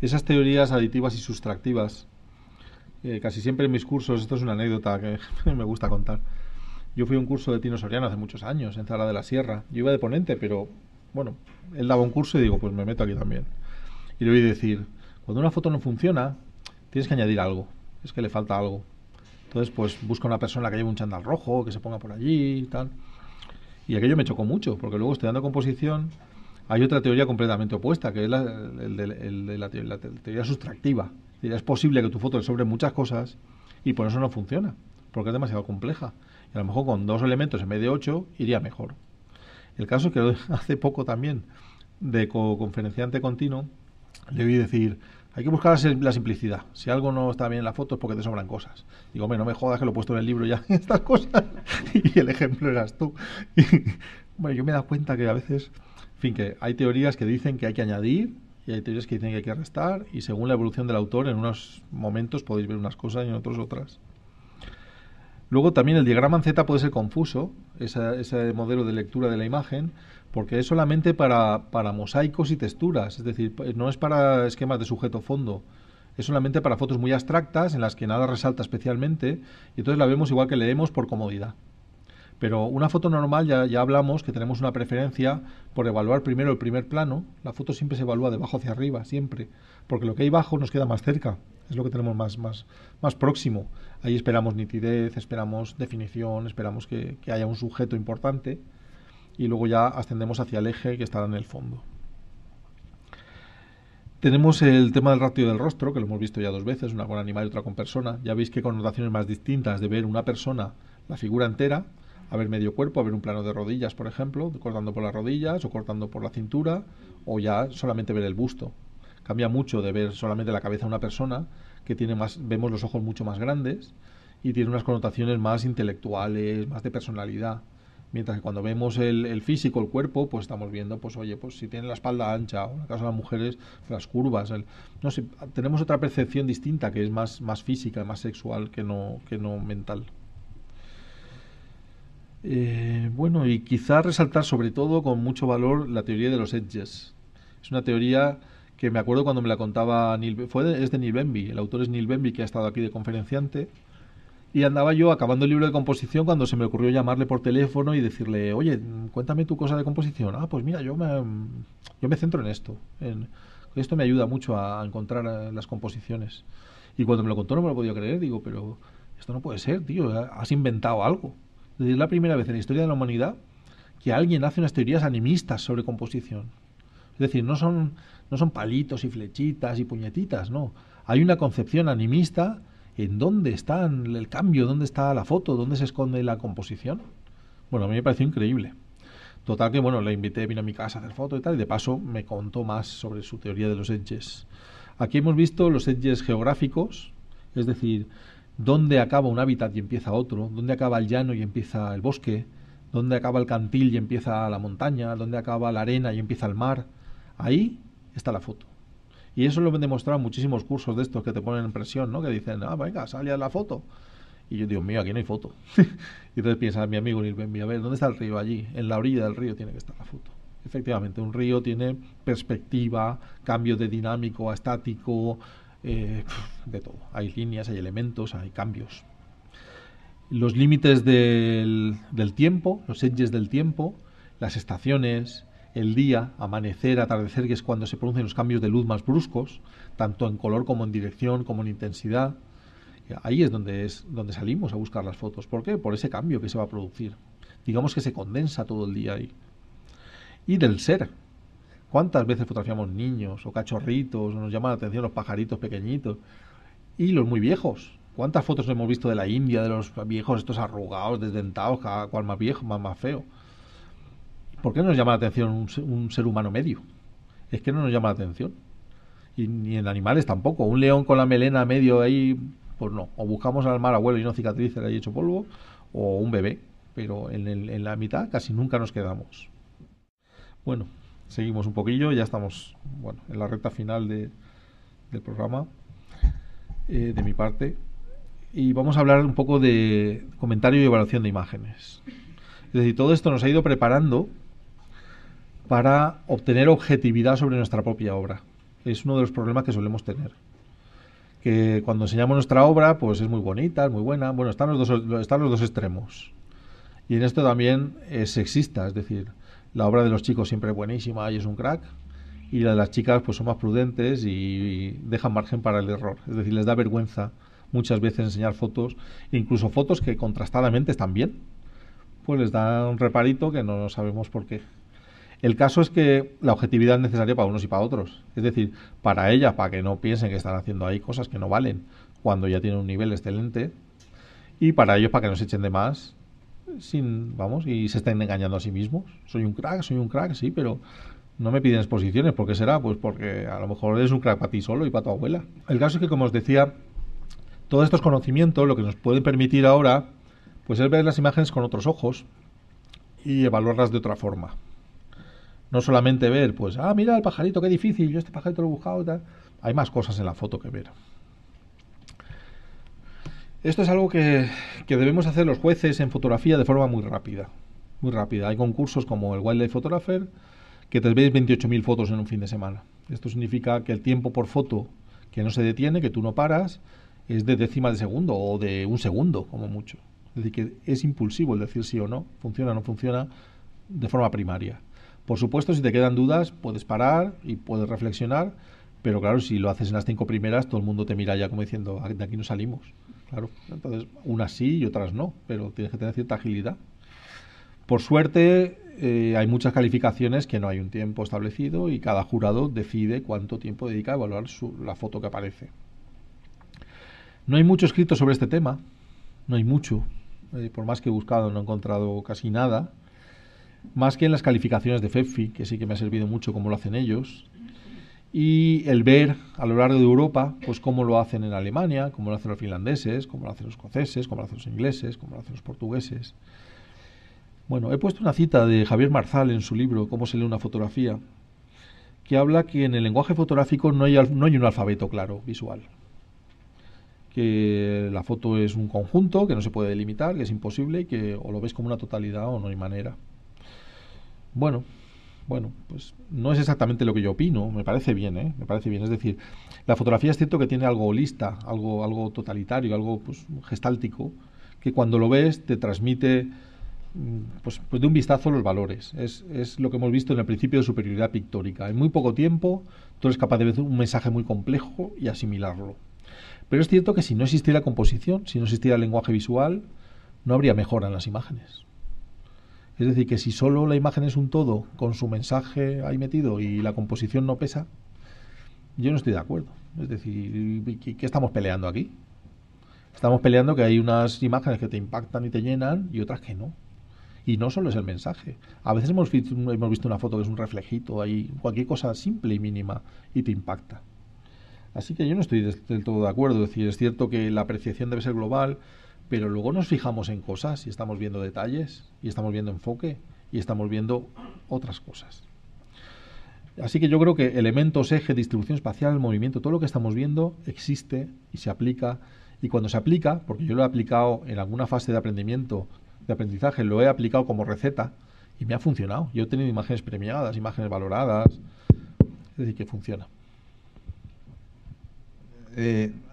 Esas teorías aditivas y sustractivas, casi siempre en mis cursos, esto es una anécdota que me gusta contar. Yo fui a un curso de Tino Soriano hace muchos años, en Zara de la Sierra. Yo iba de ponente, pero bueno, él daba un curso y digo, pues me meto aquí también. Y le oí decir, cuando una foto no funciona, tienes que añadir algo, es que le falta algo. Entonces, pues busca una persona que lleve un chándal rojo, que se ponga por allí y tal. Y aquello me chocó mucho, porque luego estudiando composición hay otra teoría completamente opuesta, que es la teoría sustractiva. Es decir, es posible que tu foto le sobre muchas cosas y por eso no funciona, porque es demasiado compleja. Y a lo mejor con 2 elementos en vez de 8 iría mejor. El caso es que hace poco también, de conferenciante continuo, le oí decir, hay que buscar la simplicidad. Si algo no está bien en la foto es porque te sobran cosas. Digo, hombre, no me jodas que lo he puesto en el libro ya, estas cosas. Y el ejemplo eras tú. Y, bueno, yo me he dado cuenta que a veces, en fin, que hay teorías que dicen que hay que añadir y hay teorías que dicen que hay que restar, y según la evolución del autor, en unos momentos podéis ver unas cosas y en otros otras. Luego también el diagrama en Z puede ser confuso, ese modelo de lectura de la imagen, porque es solamente para mosaicos y texturas, es decir, no es para esquemas de sujeto-fondo, es solamente para fotos muy abstractas en las que nada resalta especialmente, y entonces la vemos igual que leemos por comodidad. Pero una foto normal ya hablamos que tenemos una preferencia por evaluar primero el primer plano. La foto siempre se evalúa de abajo hacia arriba, siempre, porque lo que hay abajo nos queda más cerca, es lo que tenemos más próximo. Ahí esperamos nitidez, esperamos definición, esperamos que haya un sujeto importante, y luego ya ascendemos hacia el eje que estará en el fondo. Tenemos el tema del ratio del rostro, que lo hemos visto ya 2 veces, una con animal y otra con persona. Ya veis que connotaciones más distintas de ver una persona, la figura entera, a ver medio cuerpo, a ver un plano de rodillas, por ejemplo, cortando por las rodillas o cortando por la cintura, o ya solamente ver el busto. Cambia mucho de ver solamente la cabeza de una persona, que vemos los ojos mucho más grandes y tiene unas connotaciones más intelectuales, más de personalidad. Mientras que cuando vemos el físico, el cuerpo, pues estamos viendo, pues oye, pues si tiene la espalda ancha, o en el caso de las mujeres, las curvas, no sé, tenemos otra percepción distinta que es más física, más sexual que no mental. Bueno, y quizá resaltar sobre todo con mucho valor la teoría de los edges. Es una teoría que me acuerdo cuando me la contaba es de Neil Benby, el autor es Neil Benby, que ha estado aquí de conferenciante, Y andaba yo acabando el libro de composición cuando se me ocurrió llamarle por teléfono y decirle, oye, cuéntame tu cosa de composición. Ah, pues mira, yo me centro en esto. Esto me ayuda mucho a encontrar las composiciones. Y cuando me lo contó no me lo podía creer. Digo, pero esto no puede ser, tío. Has inventado algo. Es decir, es la primera vez en la historia de la humanidad que alguien hace unas teorías animistas sobre composición. Es decir, no son palitos y flechitas y puñetitas, no. Hay una concepción animista en dónde está el cambio, dónde está la foto, dónde se esconde la composición. Bueno, a mí me pareció increíble. Total que, bueno, le invité, vino a mi casa a hacer fotos y tal, y de paso me contó más sobre su teoría de los edges. Aquí hemos visto los edges geográficos, es decir, dónde acaba un hábitat y empieza otro, dónde acaba el llano y empieza el bosque, dónde acaba el cantil y empieza la montaña, dónde acaba la arena y empieza el mar. Ahí está la foto. Y eso lo han demostrado muchísimos cursos de estos que te ponen en presión, ¿no? Que dicen, ah, venga, sale a la foto. Y yo digo, mío, aquí no hay foto. Y entonces piensa mi amigo Nilbenbi, a ver, ¿dónde está el río? Allí, en la orilla del río tiene que estar la foto. Efectivamente, un río tiene perspectiva, cambio de dinámico a estático, de todo. Hay líneas, hay elementos, hay cambios. Los límites del tiempo, los edges del tiempo, las estaciones, el día, amanecer, atardecer, que es cuando se producen los cambios de luz más bruscos, tanto en color como en dirección, como en intensidad. Ahí es donde salimos a buscar las fotos. ¿Por qué? Por ese cambio que se va a producir. Digamos que se condensa todo el día ahí. Y del ser. ¿Cuántas veces fotografiamos niños o cachorritos, o nos llaman la atención los pajaritos pequeñitos? Y los muy viejos. ¿Cuántas fotos hemos visto de la India, de los viejos estos arrugados, desdentados, cada cual más viejo, más feo? ¿Por qué no nos llama la atención un ser humano medio? Es que no nos llama la atención. Y ni en animales tampoco. Un león con la melena medio ahí, pues no. O buscamos al mal abuelo y no cicatrices ahí hecho polvo, o un bebé. Pero en la mitad casi nunca nos quedamos. Bueno, seguimos un poquillo. Ya estamos, bueno, en la recta final del programa, de mi parte. Y vamos a hablar un poco de comentario y evaluación de imágenes. Es decir, todo esto nos ha ido preparando para obtener objetividad sobre nuestra propia obra. Es uno de los problemas que solemos tener. Que cuando enseñamos nuestra obra, pues es muy bonita, es muy buena. Bueno, están los dos extremos. Y en esto también es sexista, es decir, la obra de los chicos siempre es buenísima y es un crack, y la de las chicas pues son más prudentes y dejan margen para el error. Es decir, les da vergüenza muchas veces enseñar fotos, incluso fotos que contrastadamente están bien, pues les da un reparito que no sabemos por qué. El caso es que la objetividad es necesaria para unos y para otros. Es decir, para ellas, para que no piensen que están haciendo ahí cosas que no valen cuando ya tienen un nivel excelente, y para ellos, para que no se echen de más y se estén engañando a sí mismos. Soy un crack, sí, pero no me piden exposiciones. ¿Por qué será? Pues porque a lo mejor eres un crack para ti solo y para tu abuela. El caso es que, como os decía, todos estos conocimientos lo que nos pueden permitir ahora pues es ver las imágenes con otros ojos y evaluarlas de otra forma. No solamente ver, pues, mira el pajarito, qué difícil, yo este pajarito lo he buscado y tal. Hay más cosas en la foto que ver. Esto es algo que debemos hacer los jueces en fotografía de forma muy rápida. Muy rápida. Hay concursos como el Wildlife Photographer que te ves 28.000 fotos en un fin de semana. Esto significa que el tiempo por foto que no se detiene, que tú no paras, es de décimas de segundo o de un segundo, como mucho. Es decir, que es impulsivo el decir sí o no, funciona o no funciona, de forma primaria. Por supuesto, si te quedan dudas, puedes parar y puedes reflexionar, pero claro, si lo haces en las 5 primeras, todo el mundo te mira ya como diciendo, de aquí no salimos. Claro, entonces unas sí y otras no, pero tienes que tener cierta agilidad. Por suerte, hay muchas calificaciones que no hay un tiempo establecido y cada jurado decide cuánto tiempo dedica a evaluar la foto que aparece. No hay mucho escrito sobre este tema, no hay mucho. Por más que he buscado, no he encontrado casi nada. Más que en las calificaciones de FEFI, que sí que me ha servido mucho cómo lo hacen ellos, y el ver a lo largo de Europa pues cómo lo hacen en Alemania, cómo lo hacen los finlandeses, cómo lo hacen los escoceses, cómo lo hacen los ingleses, cómo lo hacen los portugueses. Bueno, he puesto una cita de Javier Marzal en su libro Cómo se lee una fotografía, que habla que en el lenguaje fotográfico no hay un alfabeto claro, visual. Que la foto es un conjunto que no se puede delimitar, que es imposible y que o lo ves como una totalidad o no hay manera. Bueno, bueno, pues no es exactamente lo que yo opino, me parece bien, ¿eh? Me parece bien. Es decir, la fotografía es cierto que tiene algo holista, algo totalitario, algo pues gestáltico, que cuando lo ves te transmite pues de un vistazo los valores. Es lo que hemos visto en el principio de superioridad pictórica. En muy poco tiempo tú eres capaz de ver un mensaje muy complejo y asimilarlo. Pero es cierto que si no existiera composición, si no existiera el lenguaje visual, no habría mejora en las imágenes. Es decir, que si solo la imagen es un todo, con su mensaje ahí metido y la composición no pesa, yo no estoy de acuerdo. Es decir, ¿qué estamos peleando aquí? Estamos peleando que hay unas imágenes que te impactan y te llenan y otras que no. Y no solo es el mensaje. A veces hemos visto una foto que es un reflejito, ahí, cualquier cosa simple y mínima, y te impacta. Así que yo no estoy del todo de acuerdo. Es decir, es cierto que la apreciación debe ser global, pero luego nos fijamos en cosas y estamos viendo detalles, y estamos viendo enfoque, y estamos viendo otras cosas. Así que yo creo que elementos, eje, distribución espacial, movimiento, todo lo que estamos viendo existe y se aplica. Y cuando se aplica, porque yo lo he aplicado en alguna fase de aprendimiento, de aprendizaje, lo he aplicado como receta y me ha funcionado. Yo he tenido imágenes premiadas, imágenes valoradas, es decir, que funciona.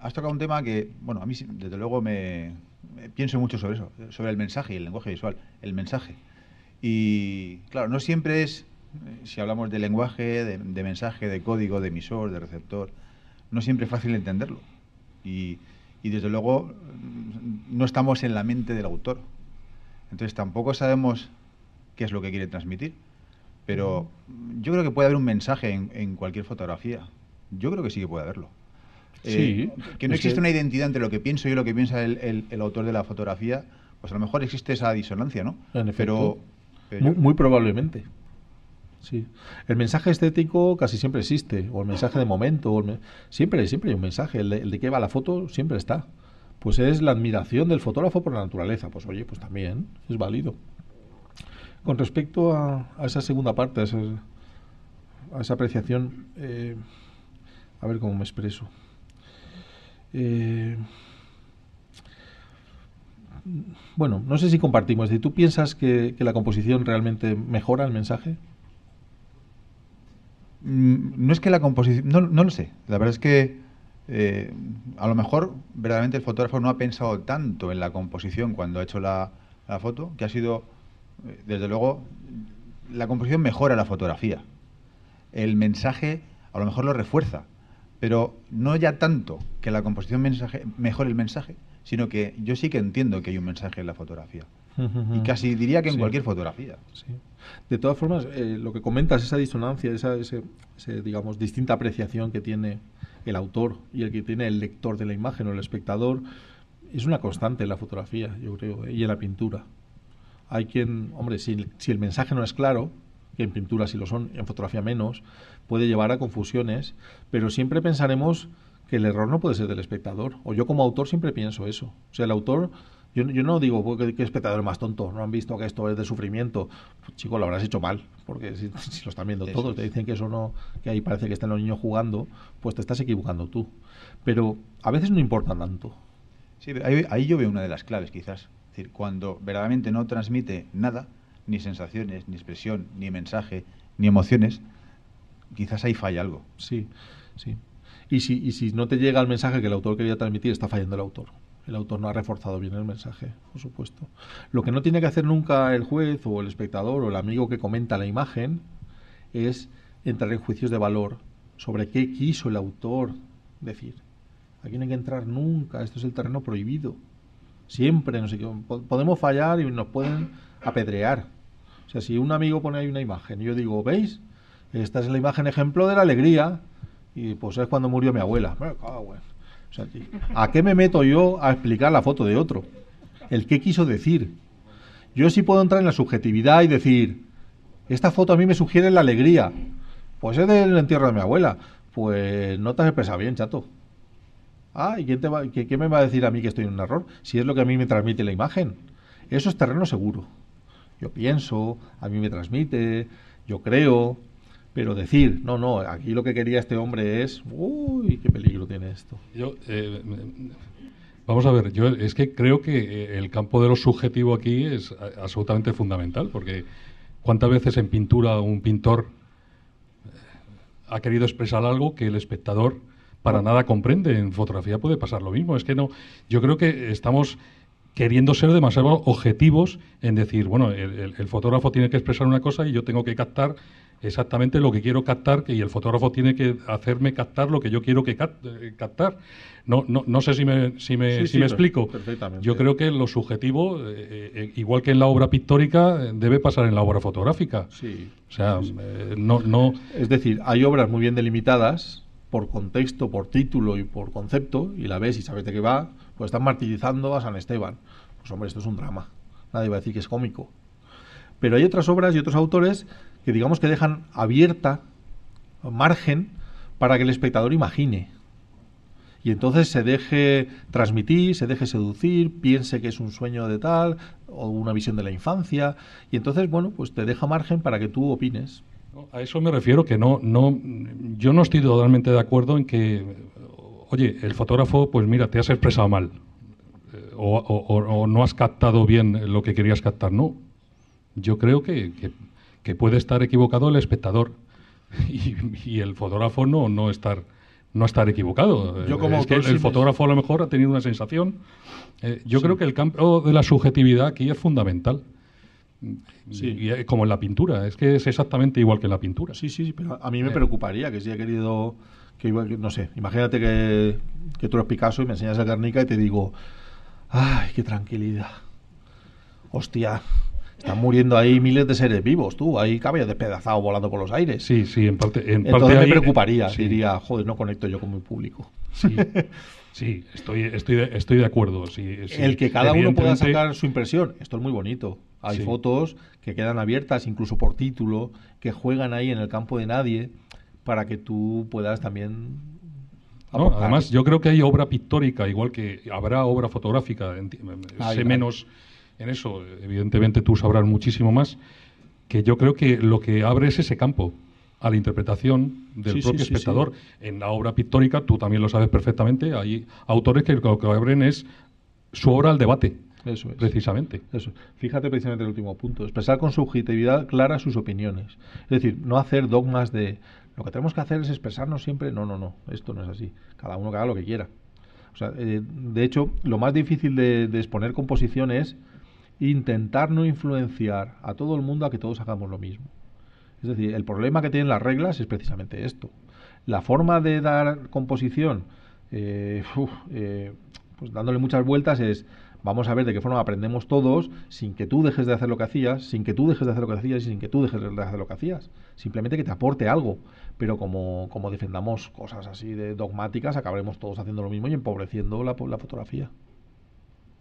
Has tocado un tema que, bueno, a mí desde luego me pienso mucho sobre eso, sobre el mensaje y el lenguaje visual, el mensaje. Y claro, no siempre es, si hablamos de lenguaje, de mensaje, de código, de emisor, de receptor, no siempre es fácil entenderlo. Y desde luego no estamos en la mente del autor. Entonces tampoco sabemos qué es lo que quiere transmitir. Pero yo creo que puede haber un mensaje en cualquier fotografía. Yo creo que sí que puede haberlo. Sí, que no existe una identidad entre lo que pienso yo y lo que piensa el autor de la fotografía, pues a lo mejor existe esa disonancia, ¿no? En efecto, muy probablemente. Sí. El mensaje estético casi siempre existe, o el mensaje de momento, siempre hay un mensaje, el de qué va la foto siempre está. Pues es la admiración del fotógrafo por la naturaleza, pues oye, pues también es válido. Con respecto a esa segunda parte, a esa apreciación, a ver cómo me expreso. Bueno, no sé si compartimos. ¿Tú piensas que la composición realmente mejora el mensaje? No es que la composición... No lo sé. La verdad es que a lo mejor verdaderamente el fotógrafo no ha pensado tanto en la composición cuando ha hecho la foto, que ha sido, desde luego, la composición mejora la fotografía. El mensaje a lo mejor lo refuerza, pero no ya tanto que la composición mejore el mensaje, sino que yo sí que entiendo que hay un mensaje en la fotografía. Y casi diría que en cualquier fotografía. Sí. De todas formas, lo que comentas, esa disonancia, esa digamos, distinta apreciación que tiene el autor y el que tiene el lector de la imagen o el espectador, es una constante en la fotografía, yo creo, y en la pintura. Hay quien, hombre, si el mensaje no es claro, que en pintura sí lo son, en fotografía menos, puede llevar a confusiones, pero siempre pensaremos que el error no puede ser del espectador. O yo como autor siempre pienso eso. O sea, el autor, yo no digo que espectador es más tonto, no han visto que esto es de sufrimiento. Pues, chico, lo habrás hecho mal, porque si lo están viendo eso todos, es. te dicen que eso no, que ahí parece que están los niños jugando, pues te estás equivocando tú. Pero a veces no importa tanto. Sí, ahí yo veo una de las claves, quizás. Es decir, cuando verdaderamente no transmite nada, ni sensaciones, ni expresión, ni mensaje, ni emociones, quizás ahí falla algo. Sí, sí. Y si no te llega el mensaje que el autor quería transmitir, está fallando el autor. El autor no ha reforzado bien el mensaje, por supuesto. Lo que no tiene que hacer nunca el juez o el espectador o el amigo que comenta la imagen es entrar en juicios de valor sobre qué quiso el autor decir. Aquí no hay que entrar nunca, esto es el terreno prohibido. Siempre, no sé qué, podemos fallar y nos pueden apedrear. O sea, si un amigo pone ahí una imagen y yo digo, ¿veis? Esta es la imagen ejemplo de la alegría, y pues es cuando murió mi abuela. O sea, ¿a qué me meto yo a explicar la foto de otro? El qué quiso decir. Yo sí puedo entrar en la subjetividad y decir, esta foto a mí me sugiere la alegría. Pues es del entierro de mi abuela. Pues no te has expresado bien, chato. Ah, ¿y quién me va a decir a mí que estoy en un error? Si es lo que a mí me transmite la imagen. Eso es terreno seguro. Yo pienso, a mí me transmite, yo creo, pero decir, no, aquí lo que quería este hombre es, uy, qué peligro tiene esto. Vamos a ver, yo es que creo que el campo de lo subjetivo aquí es absolutamente fundamental, porque ¿Cuántas veces en pintura un pintor ha querido expresar algo que el espectador para nada comprende? En fotografía puede pasar lo mismo. Es que no, yo creo que estamos queriendo ser demasiado objetivos en decir, bueno, el fotógrafo tiene que expresar una cosa y yo tengo que captar exactamente lo que quiero captar, y el fotógrafo tiene que hacerme captar lo que yo quiero que captar. No sé si me explico. Perfectamente. Yo creo que lo subjetivo, igual que en la obra pictórica, debe pasar en la obra fotográfica. Sí. O sea, Sí. no. Es decir, hay obras muy bien delimitadas por contexto, por título y por concepto, y la ves y sabes de qué va, pues están martirizando a San Esteban. Pues hombre, esto es un drama. Nadie va a decir que es cómico. Pero hay otras obras y otros autores que digamos que dejan abierta margen para que el espectador imagine. Y entonces se deje transmitir, se deje seducir, piense que es un sueño de tal, o una visión de la infancia, y entonces, bueno, pues te deja margen para que tú opines. A eso me refiero, que yo no estoy totalmente de acuerdo en que, oye, el fotógrafo, pues mira, te has expresado mal, o no has captado bien lo que querías captar. No, yo creo que puede estar equivocado el espectador y el fotógrafo no estar equivocado. Yo como es que autor el sí fotógrafo a lo mejor ha tenido una sensación. Yo creo que el campo de la subjetividad aquí es fundamental. Sí. Y como en la pintura, es que es exactamente igual que en la pintura. Sí, pero a mí me preocuparía que si he querido, no sé, imagínate que tú eres Picasso y me enseñas el Guernica y te digo, ay, qué tranquilidad. Hostia, están muriendo ahí miles de seres vivos, tú, hay caballos despedazados volando por los aires. Sí, en parte. Entonces me ahí, preocuparía, sí. Diría, joder, no conecto yo con mi público. Sí, estoy de acuerdo. Sí, el que cada uno pueda evidentemente sacar su impresión, esto es muy bonito. Hay fotos que quedan abiertas, incluso por título, que juegan ahí en el campo de nadie, para que tú puedas también aportar. Además, yo creo que hay obra pictórica, igual que habrá obra fotográfica. Sé menos en eso, evidentemente tú sabrás muchísimo más, que yo creo que lo que abre es ese campo a la interpretación del propio espectador. En la obra pictórica, tú también lo sabes perfectamente, hay autores que lo que abren es su obra al debate. Eso es. Precisamente. Eso. Fíjate precisamente el último punto. Expresar con subjetividad clara sus opiniones. Es decir, no hacer dogmas de lo que tenemos que hacer es expresarnos siempre. No. Esto no es así. Cada uno que haga lo que quiera. O sea, de hecho, lo más difícil de exponer composición es intentar no influenciar a todo el mundo a que todos hagamos lo mismo. Es decir, el problema que tienen las reglas es precisamente esto. La forma de dar composición, pues dándole muchas vueltas, es vamos a ver de qué forma aprendemos todos sin que tú dejes de hacer lo que hacías, sin que tú dejes de hacer lo que hacías y sin que tú dejes de hacer lo que hacías. Simplemente que te aporte algo. Pero como defendamos cosas así de dogmáticas, acabaremos todos haciendo lo mismo y empobreciendo la fotografía.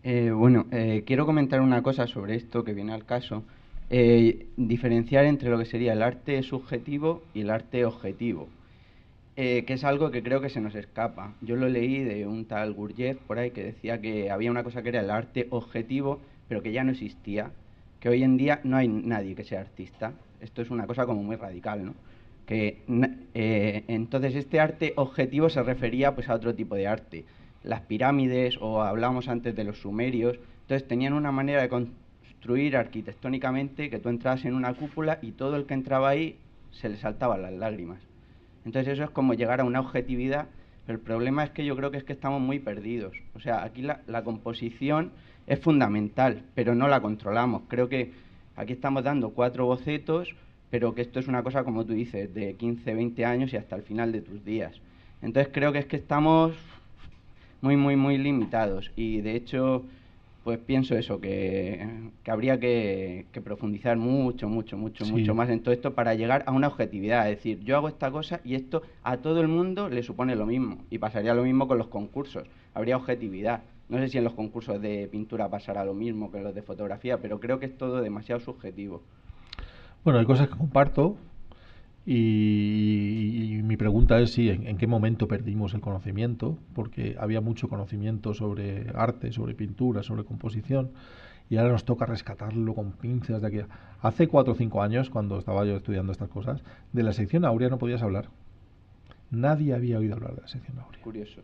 Quiero comentar una cosa sobre esto que viene al caso. Diferenciar entre lo que sería el arte subjetivo y el arte objetivo. Que es algo que creo que se nos escapa. Yo lo leí de un tal Gurdjieff por ahí que decía que había una cosa que era el arte objetivo, pero que ya no existía, que hoy en día no hay nadie que sea artista. Esto es una cosa como muy radical, ¿no? Entonces este arte objetivo se refería pues a otro tipo de arte. Las pirámides, o hablábamos antes de los sumerios, entonces tenían una manera de construir arquitectónicamente que tú entrabas en una cúpula y todo el que entraba ahí se le saltaban las lágrimas. Entonces eso es como llegar a una objetividad, pero el problema es que yo creo que estamos muy perdidos. O sea, aquí la composición es fundamental, pero no la controlamos. Creo que aquí estamos dando 4 bocetos, pero que esto es una cosa, como tú dices, de 15, 20 años y hasta el final de tus días. Entonces creo que estamos muy limitados, y de hecho pues pienso eso, que habría que profundizar mucho más en todo esto para llegar a una objetividad. Es decir, yo hago esta cosa y esto a todo el mundo le supone lo mismo, y pasaría lo mismo con los concursos, habría objetividad. No sé si en los concursos de pintura pasará lo mismo que en los de fotografía, pero creo que es todo demasiado subjetivo. Bueno, hay cosas que comparto, y mi pregunta es si en qué momento perdimos el conocimiento, porque había mucho conocimiento sobre arte, sobre pintura, sobre composición, y ahora nos toca rescatarlo con pinzas de aquí. Hace 4 o 5 años, cuando estaba yo estudiando estas cosas, de la sección áurea no podías hablar. Nadie había oído hablar de la sección áurea. Curioso.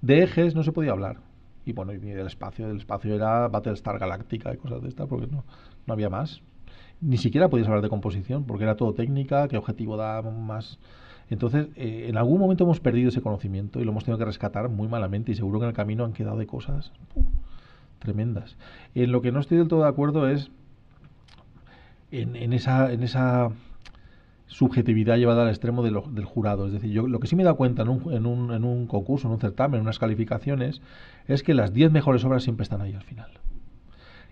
De ejes no se podía hablar. Y bueno, y del espacio era Battlestar Galactica y cosas de estas, porque no había más. ni siquiera podías hablar de composición, porque era todo técnica, qué objetivo da más. Entonces, en algún momento hemos perdido ese conocimiento y lo hemos tenido que rescatar muy malamente, y seguro que en el camino han quedado de cosas tremendas. En lo que no estoy del todo de acuerdo es en esa subjetividad llevada al extremo del jurado. Es decir, yo lo que sí me he dado cuenta en un concurso, en un certamen, en unas calificaciones, es que las 10 mejores obras siempre están ahí al final.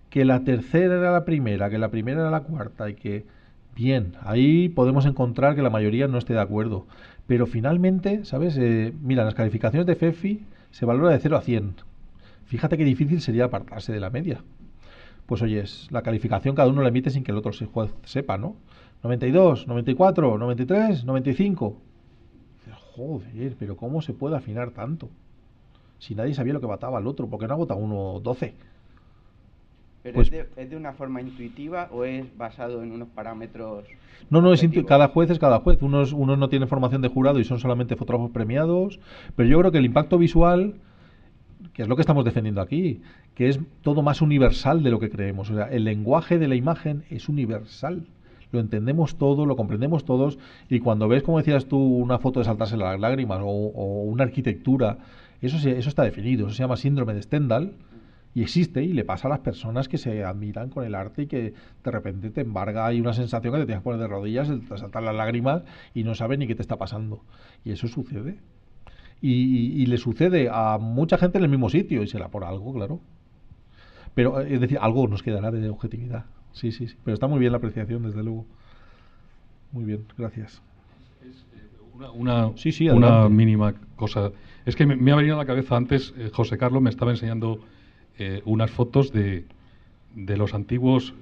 Que la tercera era la primera, que la primera era la cuarta, y que, bien, ahí podemos encontrar que la mayoría no esté de acuerdo. Pero finalmente, ¿sabes? Mira, las calificaciones de FEFI se valora de 0 a 100. Fíjate qué difícil sería apartarse de la media. Pues oyes, la calificación cada uno la emite sin que el otro sepa, ¿no? 92, 94, 93, 95. Joder, pero ¿cómo se puede afinar tanto? Si nadie sabía lo que votaba el otro, ¿por qué no ha votado uno 12? ¿Pero Pues, es de una forma intuitiva o es basado en unos parámetros? no, objetivos? cada juez es cada juez. Unos no tienen formación de jurado y son solamente fotógrafos premiados, pero yo creo que el impacto visual, que es lo que estamos defendiendo aquí, que es todo más universal de lo que creemos. O sea, el lenguaje de la imagen es universal. Lo entendemos todo, lo comprendemos todos, y cuando ves, como decías tú, una foto de saltarse las lágrimas o una arquitectura, eso está definido. Eso se llama síndrome de Stendhal y existe, y le pasa a las personas que se admiran con el arte y que de repente te embarga, hay una sensación que te tienes que poner de rodillas, te saltan las lágrimas y no sabes ni qué te está pasando. Y eso sucede. Y le sucede a mucha gente en el mismo sitio, y será por algo, claro. Pero, es decir, algo nos quedará de objetividad. Sí. Pero está muy bien la apreciación, desde luego. Muy bien, gracias. Sí, Una adelante. mínima cosa. Es que me ha venido a la cabeza antes, José Carlos me estaba enseñando unas fotos de los antiguos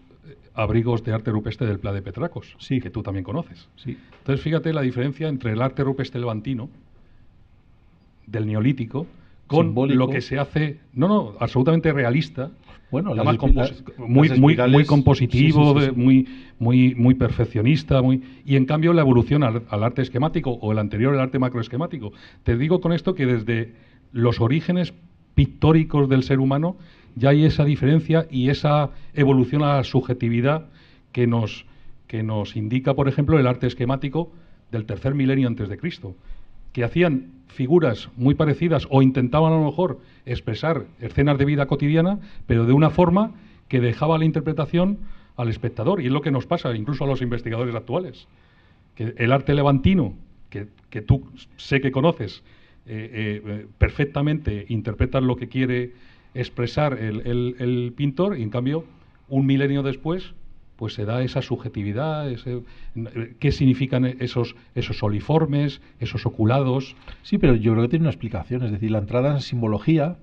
abrigos de arte rupestre del Pla de Petracos, Sí. que tú también conoces. Sí. Entonces, fíjate la diferencia entre el arte rupestre levantino del Neolítico con Simbólico. lo que se hace, absolutamente realista. Bueno, Además, las muy espirales, compositivo, sí. muy perfeccionista, y en cambio la evolución al arte esquemático, o el anterior, el arte macroesquemático. Te digo con esto que desde los orígenes pictóricos del ser humano ya hay esa diferencia y esa evolución a la subjetividad que nos indica, por ejemplo, el arte esquemático del tercer milenio antes de Cristo, que hacían figuras muy parecidas o intentaban a lo mejor expresar escenas de vida cotidiana, pero de una forma que dejaba la interpretación al espectador. Y es lo que nos pasa incluso a los investigadores actuales, que el arte levantino, que tú sé que conoces perfectamente, interpretas lo que quiere expresar el pintor, y en cambio un milenio después pues se da esa subjetividad, qué significan esos oliformes, esos oculados. Sí, pero yo creo que tiene una explicación. Es decir, la entrada en simbología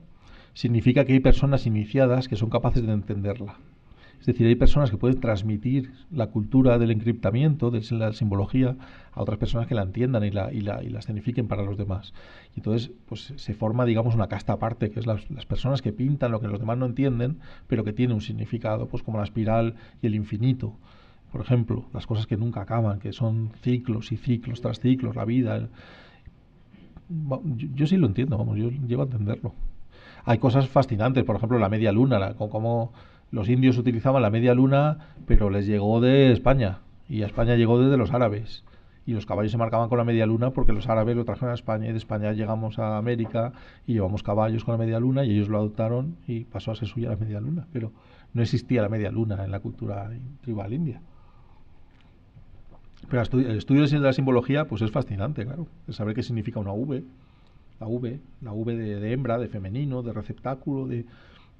significa que hay personas iniciadas que son capaces de entenderla. Es decir, hay personas que pueden transmitir la cultura del encriptamiento, de la simbología, a otras personas que la entiendan y la escenifiquen para los demás. Y entonces, pues se forma, digamos, una casta aparte, que es las personas que pintan lo que los demás no entienden, pero que tiene un significado, pues como la espiral y el infinito. Por ejemplo, las cosas que nunca acaban, que son ciclos y ciclos tras ciclos, la vida. Yo sí lo entiendo, vamos, yo llego a entenderlo. Hay cosas fascinantes, por ejemplo, la media luna, cómo los indios utilizaban la media luna, pero les llegó de España, y a España llegó desde los árabes. Y los caballos se marcaban con la media luna porque los árabes lo trajeron a España, y de España llegamos a América y llevamos caballos con la media luna, y ellos lo adoptaron y pasó a ser suya la media luna. Pero no existía la media luna en la cultura tribal india. Pero el estudio de la simbología pues es fascinante, claro. El saber qué significa una V, la V de hembra, de femenino, de receptáculo,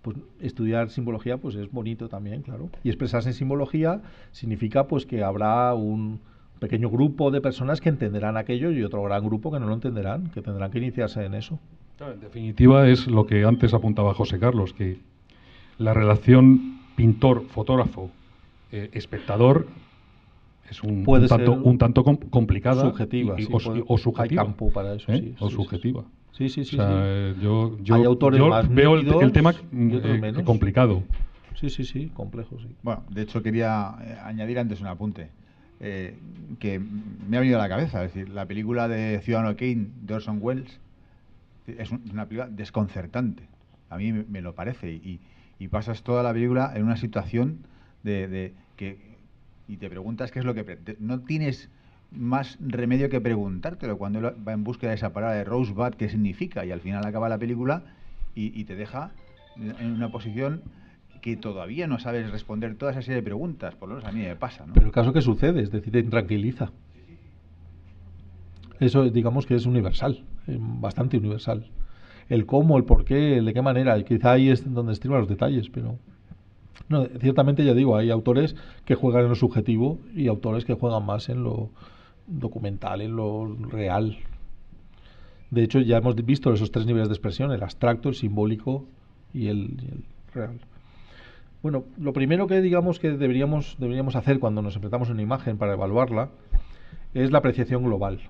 pues estudiar simbología pues es bonito también, claro. Y expresarse en simbología significa pues que habrá un pequeño grupo de personas que entenderán aquello y otro gran grupo que no lo entenderán, que tendrán que iniciarse en eso. En definitiva es lo que antes apuntaba José Carlos, que la relación pintor-fotógrafo espectador es un tanto complicada, subjetiva, o subjetiva. Hay campo para eso, sí. O subjetiva. Sí. Yo hay autores más veo nítidos el tema y otros menos. complicado. Sí, complejo, sí. Bueno, de hecho quería añadir antes un apunte que me ha venido a la cabeza. Es decir, la película de Ciudadano Kane de Orson Welles es una película desconcertante. A mí me lo parece. Y pasas toda la película en una situación de que y te preguntas qué es lo que... No tienes más remedio que preguntártelo cuando él va en búsqueda de esa palabra de Rosebud, qué significa, y al final acaba la película y te deja en una posición que todavía no sabes responder toda esa serie de preguntas, por lo menos a mí me pasa, ¿no? Pero el caso que sucede, es decir, te tranquiliza. Eso digamos que es universal, bastante universal. El cómo, el por qué, el de qué manera, y quizá ahí es donde estriban los detalles, pero... No, ciertamente ya digo, hay autores que juegan en lo subjetivo y autores que juegan más en lo documental, en lo real. De hecho, ya hemos visto esos tres niveles de expresión, el abstracto, el simbólico y el real. Bueno, lo primero que digamos que deberíamos hacer cuando nos enfrentamos a una imagen para evaluarla es la apreciación global.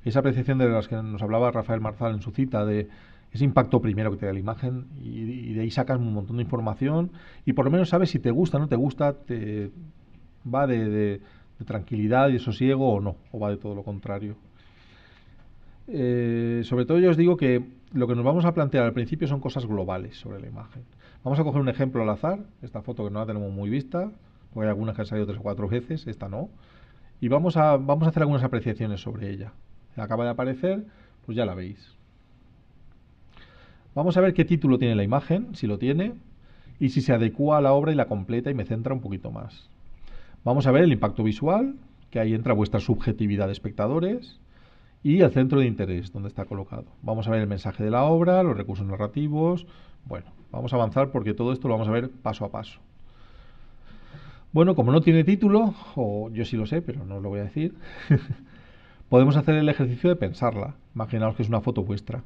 Esa apreciación de las que nos hablaba Rafael Marzal en su cita, de ese impacto primero que te da la imagen, y de ahí sacas un montón de información y por lo menos sabes si te gusta o no te gusta, te va de tranquilidad y de sosiego o no, o va de todo lo contrario. Sobre todo yo os digo que lo que nos vamos a plantear al principio son cosas globales sobre la imagen. Vamos a coger un ejemplo al azar, esta foto que no la tenemos muy vista, porque hay algunas que han salido 3 o 4 veces, esta no, y vamos a hacer algunas apreciaciones sobre ella. Acaba de aparecer, pues ya la veis. Vamos a ver qué título tiene la imagen, si lo tiene, y si se adecua a la obra y la completa y me centra un poquito más. Vamos a ver el impacto visual, que ahí entra vuestra subjetividad de espectadores, y el centro de interés, donde está colocado. Vamos a ver el mensaje de la obra, los recursos narrativos. Bueno, vamos a avanzar porque todo esto lo vamos a ver paso a paso. Bueno, como no tiene título, o yo sí lo sé, pero no os lo voy a decir, podemos hacer el ejercicio de pensarla. Imaginaos que es una foto vuestra.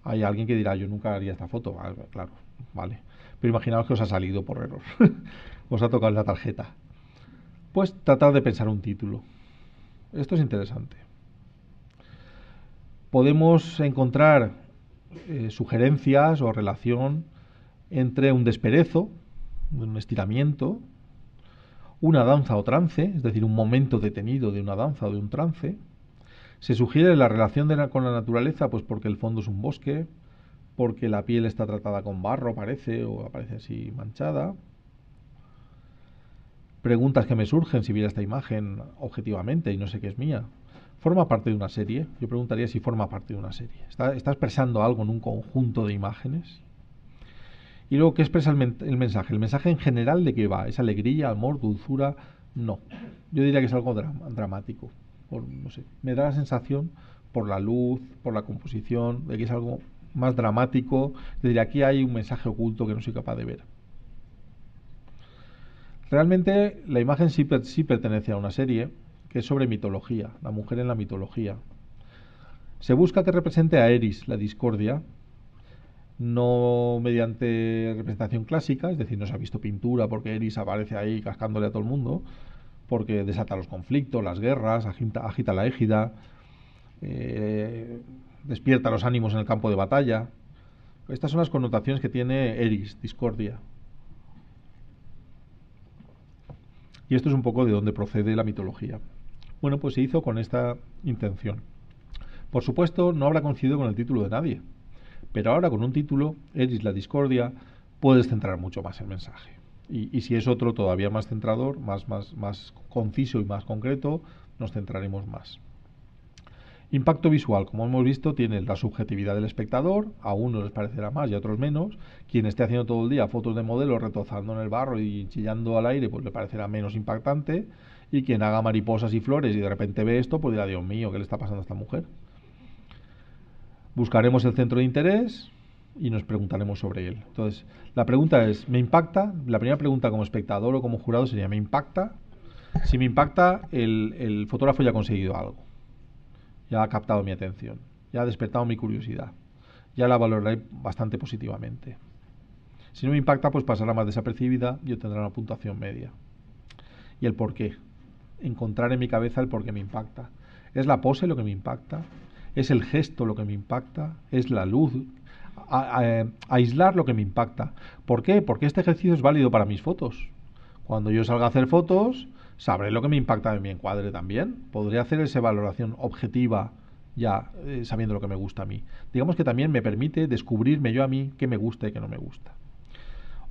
Hay alguien que dirá, yo nunca haría esta foto. Claro, vale. Pero imaginaos que os ha salido por error. Os ha tocado la tarjeta. Pues tratar de pensar un título. Esto es interesante. Podemos encontrar sugerencias o relación entre un desperezo, un estiramiento, una danza o trance, es decir, un momento detenido de una danza o de un trance. Se sugiere la relación con la naturaleza, pues porque el fondo es un bosque, porque la piel está tratada con barro, parece, o aparece así manchada. Preguntas que me surgen si viera esta imagen objetivamente y no sé qué es mía. ¿Forma parte de una serie? Yo preguntaría si forma parte de una serie. ¿Está expresando algo en un conjunto de imágenes? Y luego, ¿qué expresa el mensaje? ¿El mensaje en general de qué va? ¿Es alegría, amor, dulzura? No. Yo diría que es algo dramático. No sé, me da la sensación por la luz, por la composición, de que es algo más dramático. Yo diría, aquí hay un mensaje oculto que no soy capaz de ver. Realmente la imagen sí pertenece a una serie que es sobre mitología, la mujer en la mitología. Se busca que represente a Eris, la discordia, no mediante representación clásica, es decir, no se ha visto pintura porque Eris aparece ahí cascándole a todo el mundo, porque desata los conflictos, las guerras, agita la égida, despierta los ánimos en el campo de batalla. Estas son las connotaciones que tiene Eris, discordia. Y esto es un poco de dónde procede la mitología. Bueno, pues se hizo con esta intención. Por supuesto, no habrá coincidido con el título de nadie, pero ahora con un título, Eris, la discordia, puedes centrar mucho más el mensaje. Y si es otro todavía más centrador, más conciso y más concreto, nos centraremos más. Impacto visual, como hemos visto, tiene la subjetividad del espectador, a unos les parecerá más y a otros menos. Quien esté haciendo todo el día fotos de modelos retozando en el barro y chillando al aire, pues le parecerá menos impactante. Y quien haga mariposas y flores y de repente ve esto, pues dirá, Dios mío, ¿qué le está pasando a esta mujer? Buscaremos el centro de interés y nos preguntaremos sobre él. Entonces, la pregunta es, ¿me impacta? La primera pregunta como espectador o como jurado sería, ¿me impacta? Si me impacta, el fotógrafo ya ha conseguido algo. Ya ha captado mi atención. Ya ha despertado mi curiosidad. Ya la valoraré bastante positivamente. Si no me impacta, pues pasará más desapercibida y obtendrá una puntuación media. ¿Y el por qué? Encontrar en mi cabeza el por qué me impacta. ¿Es la pose lo que me impacta? ¿Es el gesto lo que me impacta? ¿Es la luz? Aislar lo que me impacta. ¿Por qué? Porque este ejercicio es válido para mis fotos. Cuando yo salga a hacer fotos, sabré lo que me impacta en mi encuadre también. Podré hacer esa valoración objetiva ya sabiendo lo que me gusta a mí. Digamos que también me permite descubrirme yo a mí qué me gusta y qué no me gusta.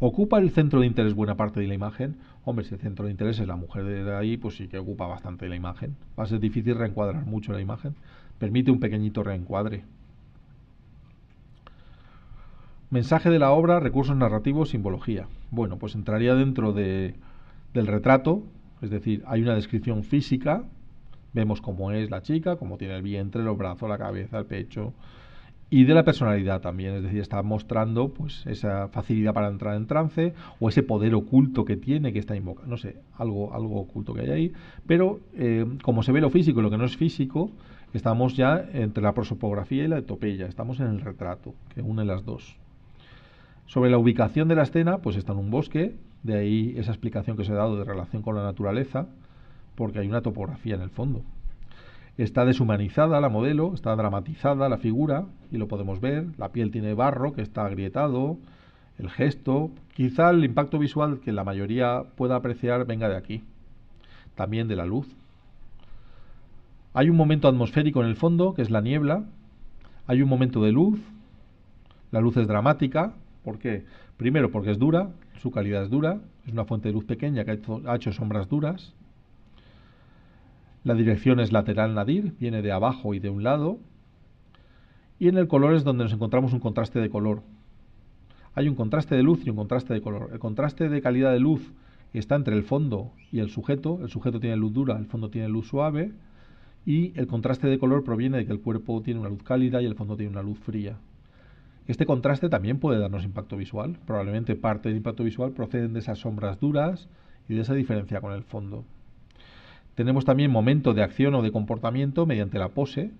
¿Ocupa el centro de interés buena parte de la imagen? Hombre, si el centro de interés es la mujer de ahí, pues sí que ocupa bastante de la imagen. Va a ser difícil reencuadrar mucho la imagen. Permite un pequeñito reencuadre. Mensaje de la obra, recursos narrativos, simbología. Bueno, pues entraría dentro del retrato, es decir, hay una descripción física, vemos cómo es la chica, cómo tiene el vientre, los brazos, la cabeza, el pecho, y de la personalidad también, es decir, está mostrando pues esa facilidad para entrar en trance o ese poder oculto que tiene, que está invocando, no sé, algo oculto que hay ahí, pero como se ve lo físico y lo que no es físico, estamos ya entre la prosopografía y la etopeya, estamos en el retrato, que une las dos. Sobre la ubicación de la escena, pues está en un bosque, de ahí esa explicación que os he dado de relación con la naturaleza, porque hay una topografía en el fondo. Está deshumanizada la modelo, está dramatizada la figura, y lo podemos ver, la piel tiene barro que está agrietado, el gesto, quizá el impacto visual que la mayoría pueda apreciar venga de aquí, también de la luz. Hay un momento atmosférico en el fondo, que es la niebla, hay un momento de luz, la luz es dramática. ¿Por qué? Primero porque es dura, su calidad es dura, es una fuente de luz pequeña que ha hecho sombras duras. La dirección es lateral nadir, viene de abajo y de un lado. Y en el color es donde nos encontramos un contraste de color. Hay un contraste de luz y un contraste de color. El contraste de calidad de luz está entre el fondo y el sujeto tiene luz dura, el fondo tiene luz suave, y el contraste de color proviene de que el cuerpo tiene una luz cálida y el fondo tiene una luz fría. Este contraste también puede darnos impacto visual. Probablemente parte del impacto visual proceden de esas sombras duras y de esa diferencia con el fondo. Tenemos también momento de acción o de comportamiento mediante la pose,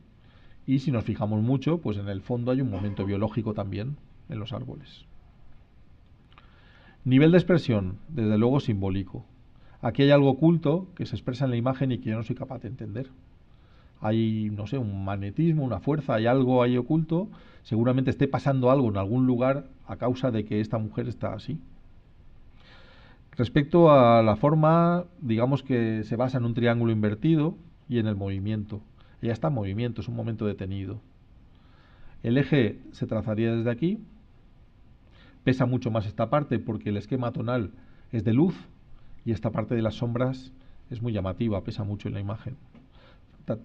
y si nos fijamos mucho, pues en el fondo hay un momento biológico también en los árboles. Nivel de expresión, desde luego simbólico. Aquí hay algo oculto que se expresa en la imagen y que yo no soy capaz de entender. Hay, no sé, un magnetismo, una fuerza, hay algo ahí oculto, seguramente esté pasando algo en algún lugar a causa de que esta mujer está así. Respecto a la forma, digamos que se basa en un triángulo invertido y en el movimiento. Ella está en movimiento, es un momento detenido. El eje se trazaría desde aquí, pesa mucho más esta parte porque el esquema tonal es de luz y esta parte de las sombras es muy llamativa, pesa mucho en la imagen.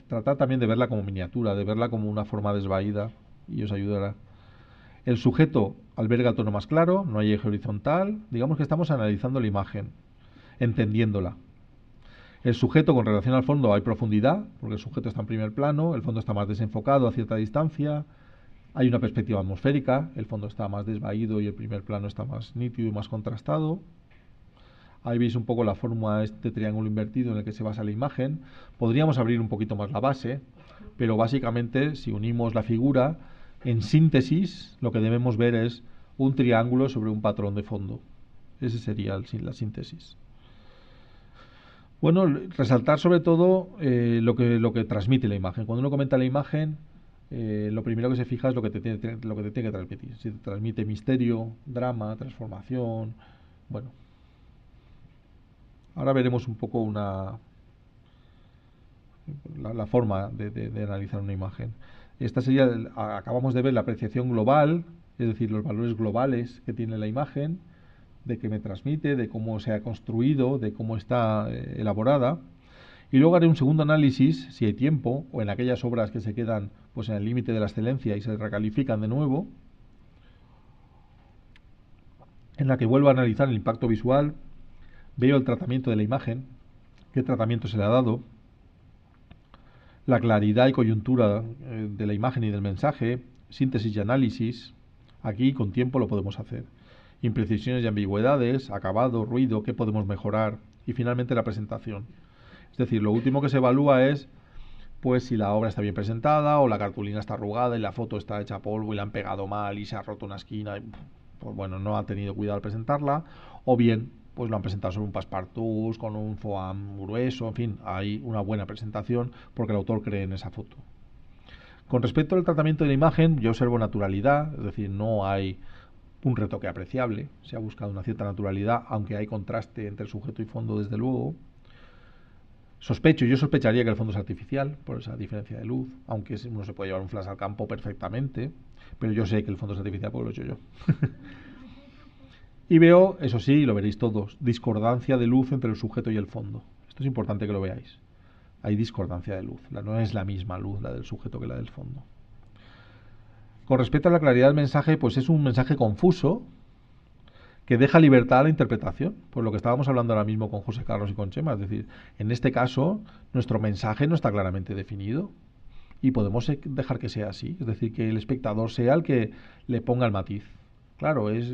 Tratar también de verla como miniatura, de verla como una forma desvaída, y os ayudará. El sujeto alberga el tono más claro, no hay eje horizontal, digamos que estamos analizando la imagen, entendiéndola. El sujeto con relación al fondo hay profundidad, porque el sujeto está en primer plano, el fondo está más desenfocado a cierta distancia, hay una perspectiva atmosférica, el fondo está más desvaído y el primer plano está más nítido y más contrastado. Ahí veis un poco la forma de este triángulo invertido en el que se basa la imagen. Podríamos abrir un poquito más la base, pero básicamente si unimos la figura, en síntesis lo que debemos ver es un triángulo sobre un patrón de fondo. Ese sería la síntesis. Bueno, resaltar sobre todo lo que transmite la imagen. Cuando uno comenta la imagen, lo primero que se fija es lo que te tiene que transmitir. Si te transmite misterio, drama, transformación, bueno. Ahora veremos un poco la forma de analizar una imagen. Esta sería, acabamos de ver la apreciación global, es decir, los valores globales que tiene la imagen, de qué me transmite, de cómo se ha construido, de cómo está elaborada. Y luego haré un segundo análisis, si hay tiempo, o en aquellas obras que se quedan pues en el límite de la excelencia y se recalifican de nuevo, en la que vuelvo a analizar el impacto visual. Veo el tratamiento de la imagen, qué tratamiento se le ha dado, la claridad y coyuntura de la imagen y del mensaje, síntesis y análisis. Aquí con tiempo lo podemos hacer. Imprecisiones y ambigüedades, acabado, ruido, qué podemos mejorar, y finalmente la presentación. Es decir, lo último que se evalúa es pues si la obra está bien presentada o la cartulina está arrugada y la foto está hecha polvo y la han pegado mal y se ha roto una esquina y, pues bueno, no ha tenido cuidado al presentarla, o bien pues lo han presentado sobre un passepartout, con un foam grueso, en fin, hay una buena presentación porque el autor cree en esa foto. Con respecto al tratamiento de la imagen, yo observo naturalidad, es decir, no hay un retoque apreciable, se ha buscado una cierta naturalidad, aunque hay contraste entre sujeto y fondo desde luego. Yo sospecharía que el fondo es artificial, por esa diferencia de luz, aunque uno se puede llevar un flash al campo perfectamente, pero yo sé que el fondo es artificial porque lo he hecho yo. Y veo, eso sí, lo veréis todos, discordancia de luz entre el sujeto y el fondo. Esto es importante que lo veáis. Hay discordancia de luz. No es la misma luz la del sujeto que la del fondo. Con respecto a la claridad del mensaje, pues es un mensaje confuso que deja libertad a la interpretación, pues lo que estábamos hablando ahora mismo con José Carlos y con Chema, es decir, en este caso nuestro mensaje no está claramente definido y podemos dejar que sea así, es decir, que el espectador sea el que le ponga el matiz. Claro, es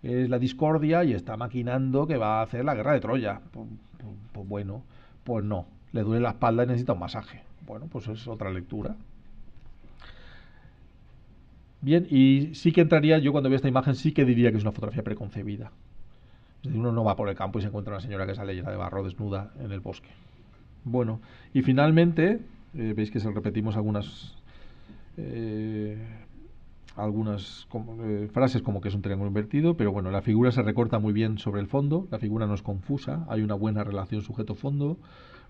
la discordia y está maquinando que va a hacer la guerra de Troya. Pues bueno, pues no, le duele la espalda y necesita un masaje. Bueno, pues es otra lectura. Bien, y sí que entraría, yo cuando veo esta imagen sí que diría que es una fotografía preconcebida. Es decir, uno no va por el campo y se encuentra una señora que sale llena de barro desnuda en el bosque. Bueno, y finalmente, veis que se repetimos algunas frases como que es un triángulo invertido, pero bueno, la figura se recorta muy bien sobre el fondo, la figura no es confusa, hay una buena relación sujeto-fondo,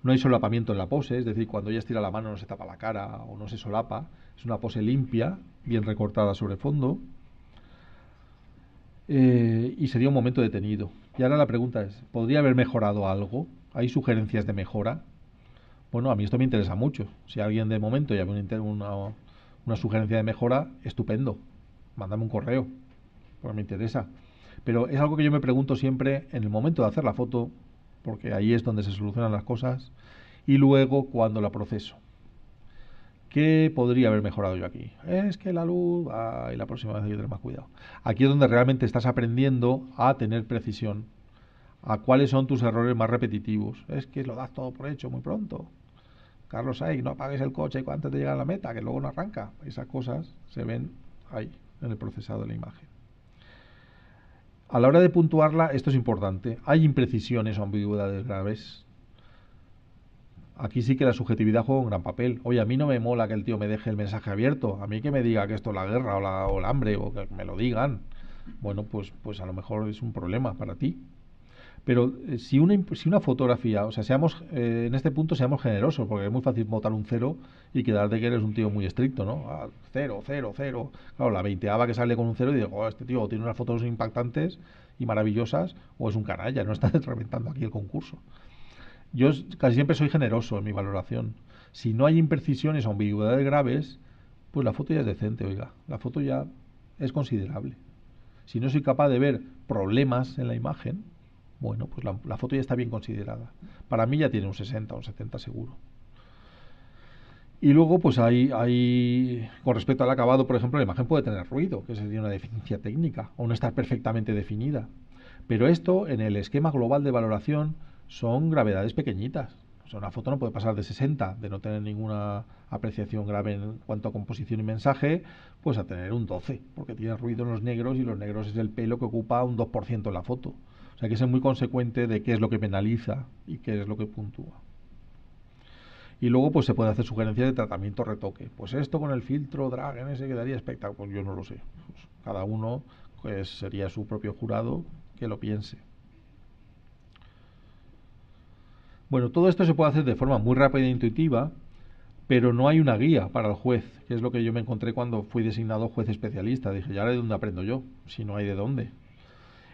no hay solapamiento en la pose, es decir, cuando ella estira la mano no se tapa la cara o no se solapa, es una pose limpia, bien recortada sobre fondo, y sería un momento detenido. Y ahora la pregunta es, ¿podría haber mejorado algo? ¿Hay sugerencias de mejora? Bueno, a mí esto me interesa mucho. Si alguien de momento ya ve una sugerencia de mejora, estupendo. Mándame un correo, porque me interesa. Pero es algo que yo me pregunto siempre en el momento de hacer la foto, porque ahí es donde se solucionan las cosas, y luego cuando la proceso. ¿Qué podría haber mejorado yo aquí? Es que la luz, y la próxima vez hay que tener más cuidado. Aquí es donde realmente estás aprendiendo a tener precisión, a cuáles son tus errores más repetitivos. Es que lo das todo por hecho muy pronto. Carlos, no apagues el coche antes de llegar a la meta, que luego no arranca. Esas cosas se ven ahí, en el procesado de la imagen. A la hora de puntuarla, esto es importante. Hay imprecisiones o ambigüedades graves. Aquí sí que la subjetividad juega un gran papel. Oye, a mí no me mola que el tío me deje el mensaje abierto. A mí que me diga que esto es la guerra o el hambre, o que me lo digan. Bueno, pues a lo mejor es un problema para ti. Pero si una fotografía, o sea, en este punto seamos generosos, porque es muy fácil botar un 0 y quedar de que eres un tío muy estricto, ¿no? 0, 0, 0. Claro, la 20ava que sale con un 0 y digo, este tío tiene unas fotos impactantes y maravillosas, o es un canalla, no está reventando aquí el concurso. Yo casi siempre soy generoso en mi valoración. Si no hay imprecisiones o ambigüedades graves, pues la foto ya es decente, oiga. La foto ya es considerable. Si no soy capaz de ver problemas en la imagen, bueno, pues la foto ya está bien considerada. Para mí ya tiene un 60 o un 70 seguro. Y luego, pues con respecto al acabado, por ejemplo, la imagen puede tener ruido, que sería una deficiencia técnica, o no estar perfectamente definida. Pero esto, en el esquema global de valoración, son gravedades pequeñitas. O sea, una foto no puede pasar de 60, de no tener ninguna apreciación grave en cuanto a composición y mensaje, pues a tener un 12, porque tiene ruido en los negros y los negros es el pelo que ocupa un 2% en la foto. O sea, hay que ser muy consecuente de qué es lo que penaliza y qué es lo que puntúa. Y luego pues se puede hacer sugerencias de tratamiento retoque. Pues esto con el filtro drag en ese quedaría espectacular. Pues yo no lo sé. Pues cada uno pues sería su propio jurado que lo piense. Bueno, todo esto se puede hacer de forma muy rápida e intuitiva, pero no hay una guía para el juez, que es lo que yo me encontré cuando fui designado juez especialista. Dije, ¿y ahora de dónde aprendo yo? Si no hay de dónde.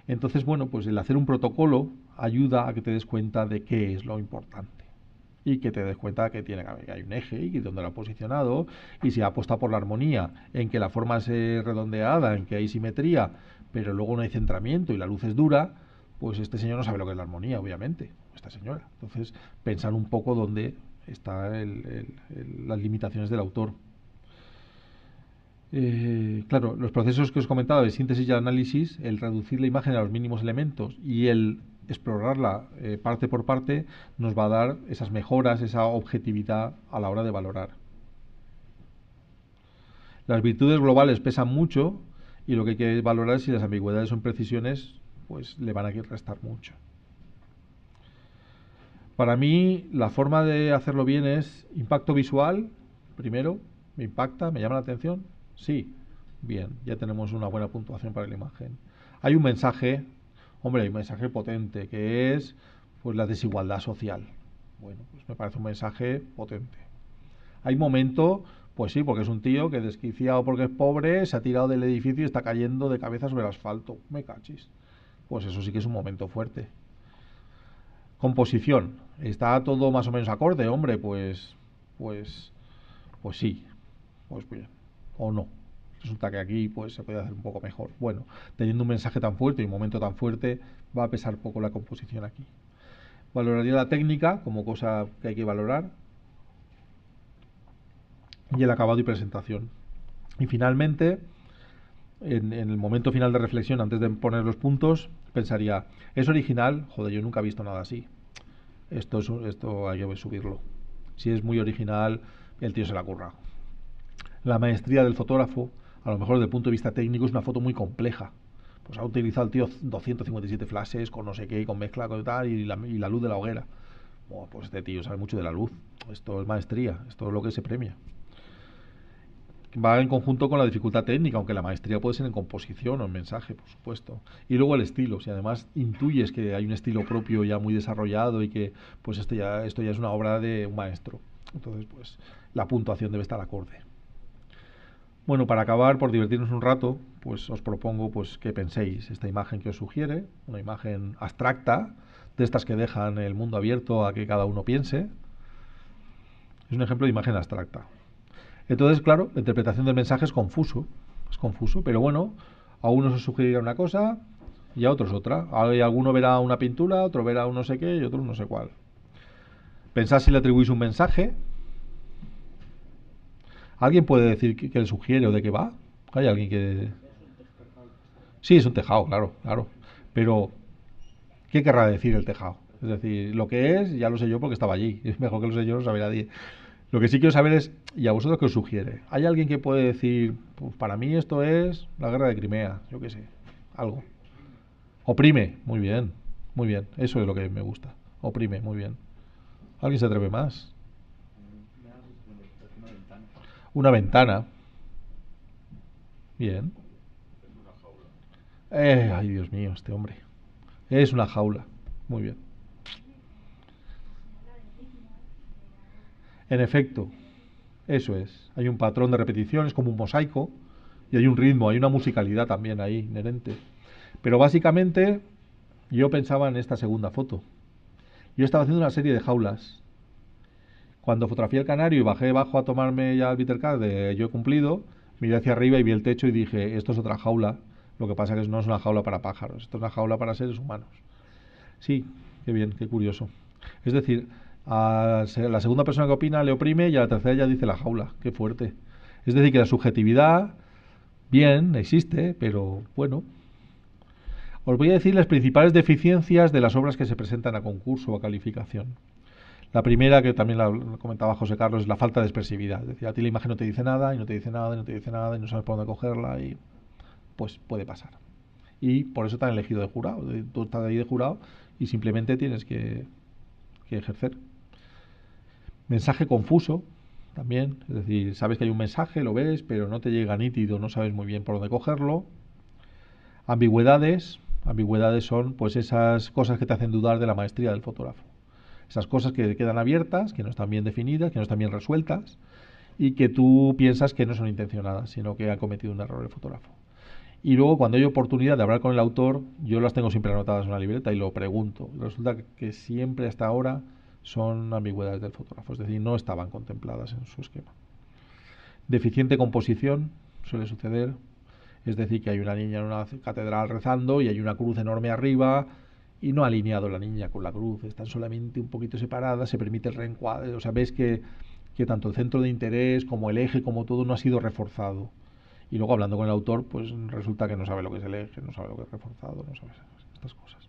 Entonces, bueno, pues el hacer un protocolo ayuda a que te des cuenta de qué es lo importante y que te des cuenta que hay un eje y dónde lo ha posicionado, y si apuesta por la armonía, en que la forma es redondeada, en que hay simetría, pero luego no hay centramiento y la luz es dura, pues este señor no sabe lo que es la armonía, obviamente, esta señora. Entonces, pensar un poco dónde están las limitaciones del autor. Claro, los procesos que os he comentado de síntesis y análisis, el reducir la imagen a los mínimos elementos y el explorarla parte por parte, nos va a dar esas mejoras, esa objetividad a la hora de valorar. Las virtudes globales pesan mucho y lo que hay que valorar es si las ambigüedades o imprecisiones pues le van a restar mucho. Para mí, la forma de hacerlo bien es impacto visual, primero, me impacta, me llama la atención, sí, bien, ya tenemos una buena puntuación para la imagen. Hay un mensaje, hay un mensaje potente, que es pues la desigualdad social. Bueno, pues me parece un mensaje potente. Hay momento, pues sí, porque es un tío que desquiciado porque es pobre, se ha tirado del edificio y está cayendo de cabeza sobre el asfalto, me cachis. pues eso sí que es un momento fuerte. Composición. ¿Está todo más o menos acorde? Hombre, pues sí. Pues bien. O no. Resulta que aquí pues se puede hacer un poco mejor. Bueno, teniendo un mensaje tan fuerte y un momento tan fuerte, va a pesar poco la composición aquí. Valoraría la técnica como cosa que hay que valorar y el acabado y presentación. Y finalmente, en el momento final de reflexión, antes de poner los puntos, pensaría, ¿es original? Joder, yo nunca he visto nada así. Esto hay que subirlo. Si es muy original, el tío se la curra. La maestría del fotógrafo, a lo mejor desde el punto de vista técnico, es una foto muy compleja. Pues ha utilizado el tío 257 flashes con no sé qué, con mezcla, con tal, y la luz de la hoguera. Bueno, pues este tío sabe mucho de la luz. Esto es maestría, esto es lo que se premia. Va en conjunto con la dificultad técnica, aunque la maestría puede ser en composición o en mensaje, por supuesto. Y luego el estilo, si además intuyes que hay un estilo propio ya muy desarrollado y que pues esto ya es una obra de un maestro. Entonces, pues la puntuación debe estar acorde. Bueno, para acabar, por divertirnos un rato, pues os propongo pues que penséis esta imagen que os sugiere, una imagen abstracta, de estas que dejan el mundo abierto a que cada uno piense. Es un ejemplo de imagen abstracta. Entonces, claro, la interpretación del mensaje es confuso, pero bueno, a unos os sugerirá una cosa y a otros otra. Alguno verá una pintura, otro verá un no sé qué y otro no sé cuál. Pensad si le atribuís un mensaje. ¿Alguien puede decir qué le sugiere o de qué va? ¿Hay alguien que...? Sí, es un tejado, claro. Pero, ¿qué querrá decir el tejado? Es decir, lo que es, ya lo sé yo porque estaba allí. Es mejor que lo sé yo, no sabe nadie. Lo que sí quiero saber es, ¿y a vosotros qué os sugiere? ¿Hay alguien que puede decir, pues para mí esto es la guerra de Crimea? Yo qué sé, algo. Oprime, muy bien. Eso es lo que me gusta. Oprime, muy bien. ¿Alguien se atreve más? Una ventana. Bien. Ay, Dios mío, este hombre. Es una jaula. Muy bien. En efecto, eso es. Hay un patrón de repetición, es como un mosaico, y hay un ritmo, hay una musicalidad también ahí inherente. Pero básicamente, yo pensaba en esta segunda foto. Yo estaba haciendo una serie de jaulas. Cuando fotografié el canario y bajé abajo a tomarme ya el bitter card de yo he cumplido, miré hacia arriba y vi el techo y dije, esto es otra jaula. Lo que pasa es que no es una jaula para pájaros, esto es una jaula para seres humanos. Sí, qué bien, qué curioso. Es decir, a la segunda persona que opina le oprime y a la tercera ya dice la jaula. Qué fuerte. Es decir, que la subjetividad, bien, existe, pero bueno. Os voy a decir las principales deficiencias de las obras que se presentan a concurso o a calificación. La primera, que también la comentaba José Carlos, es la falta de expresividad. Es decir, a ti la imagen no te dice nada, y no te dice nada, y no te dice nada, y no sabes por dónde cogerla, y pues puede pasar. Y por eso te han elegido de jurado. Tú estás ahí de jurado y simplemente tienes que ejercer. Mensaje confuso también, es decir, sabes que hay un mensaje, lo ves, pero no te llega nítido, no sabes muy bien por dónde cogerlo. Ambigüedades son pues esas cosas que te hacen dudar de la maestría del fotógrafo. Esas cosas que quedan abiertas, que no están bien definidas, que no están bien resueltas y que tú piensas que no son intencionadas, sino que ha cometido un error el fotógrafo. Y luego, cuando hay oportunidad de hablar con el autor, yo las tengo siempre anotadas en una libreta y lo pregunto. Resulta que siempre hasta ahora son ambigüedades del fotógrafo, es decir, no estaban contempladas en su esquema. Deficiente composición suele suceder, es decir, que hay una niña en una catedral rezando y hay una cruz enorme arriba y no ha alineado la niña con la cruz, están solamente un poquito separadas, se permite el reencuadre, o sea, ves que tanto el centro de interés como el eje, como todo, no ha sido reforzado. Y luego, hablando con el autor, pues resulta que no sabe lo que es el eje, no sabe lo que es reforzado, no sabe estas cosas.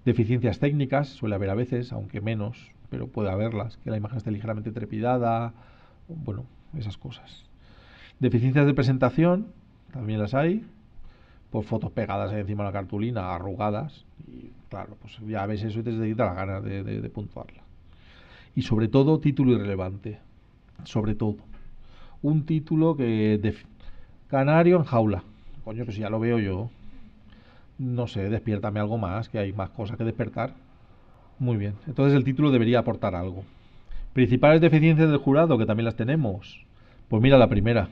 Deficiencias técnicas suele haber a veces, aunque menos, pero puede haberlas, que la imagen esté ligeramente trepidada, bueno, esas cosas. Deficiencias de presentación, también las hay, por fotos pegadas ahí encima de la cartulina, arrugadas, y claro, pues ya ves eso y te quita la gana de puntuarla. Y sobre todo, título irrelevante, sobre todo. Un título que... Canario en jaula. Coño, pues ya lo veo yo. No sé, despiértame algo más, que hay más cosas que despertar. Muy bien. Entonces el título debería aportar algo. Principales deficiencias del jurado, que también las tenemos. Pues mira, la primera.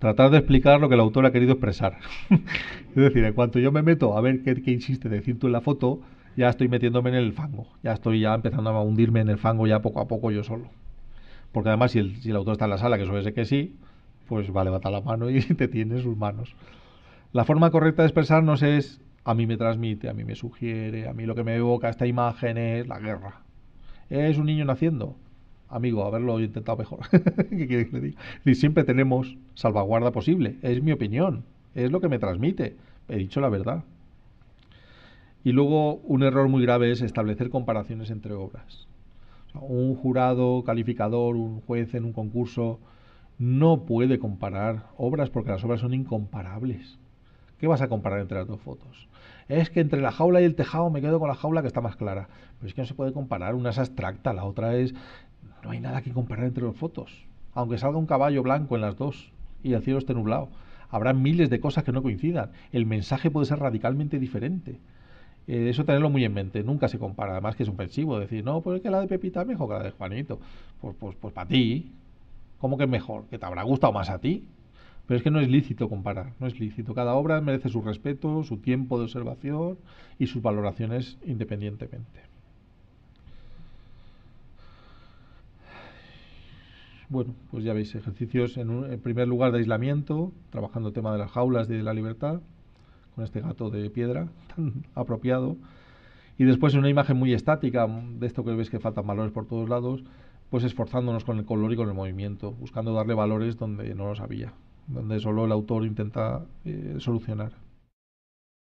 tratar de explicar lo que el autor ha querido expresar. Es decir, en cuanto yo me meto a ver qué insiste decir tú en la foto, ya estoy metiéndome en el fango, ya estoy ya empezando a hundirme en el fango ya poco a poco yo solo. Porque además si el autor está en la sala, que suele ser que sí, pues va a levantar la mano y te tiene en sus manos. La forma correcta de expresarnos es: a mí me transmite, a mí me sugiere, a mí lo que me evoca esta imagen es la guerra. ¿Es un niño naciendo? Amigo, haberlo intentado mejor. ¿Qué quiere que le diga? Y siempre tenemos salvaguarda posible. Es mi opinión, es lo que me transmite. He dicho la verdad. Y luego un error muy grave es establecer comparaciones entre obras. O sea, un jurado calificador, un juez en un concurso, no puede comparar obras porque las obras son incomparables. ¿Qué vas a comparar entre las dos fotos? Es que entre la jaula y el tejado me quedo con la jaula que está más clara. Pero es que no se puede comparar, una es abstracta, la otra es... No hay nada que comparar entre las fotos. Aunque salga un caballo blanco en las dos y el cielo esté nublado, habrá miles de cosas que no coincidan. El mensaje puede ser radicalmente diferente. Eso tenerlo muy en mente. Nunca se compara. Además que es ofensivo decir, no, pues es que la de Pepita es mejor que la de Juanito. Pues para ti. ¿Cómo que es mejor? ¿Que te habrá gustado más a ti? Pero es que no es lícito comparar, no es lícito. Cada obra merece su respeto, su tiempo de observación y sus valoraciones independientemente. Bueno, pues ya veis, ejercicios en primer lugar de aislamiento, trabajando el tema de las jaulas y de la libertad, con este gato de piedra tan apropiado. Y después en una imagen muy estática, de esto que ves que faltan valores por todos lados, pues esforzándonos con el color y con el movimiento, buscando darle valores donde no los había, donde solo el autor intenta solucionar.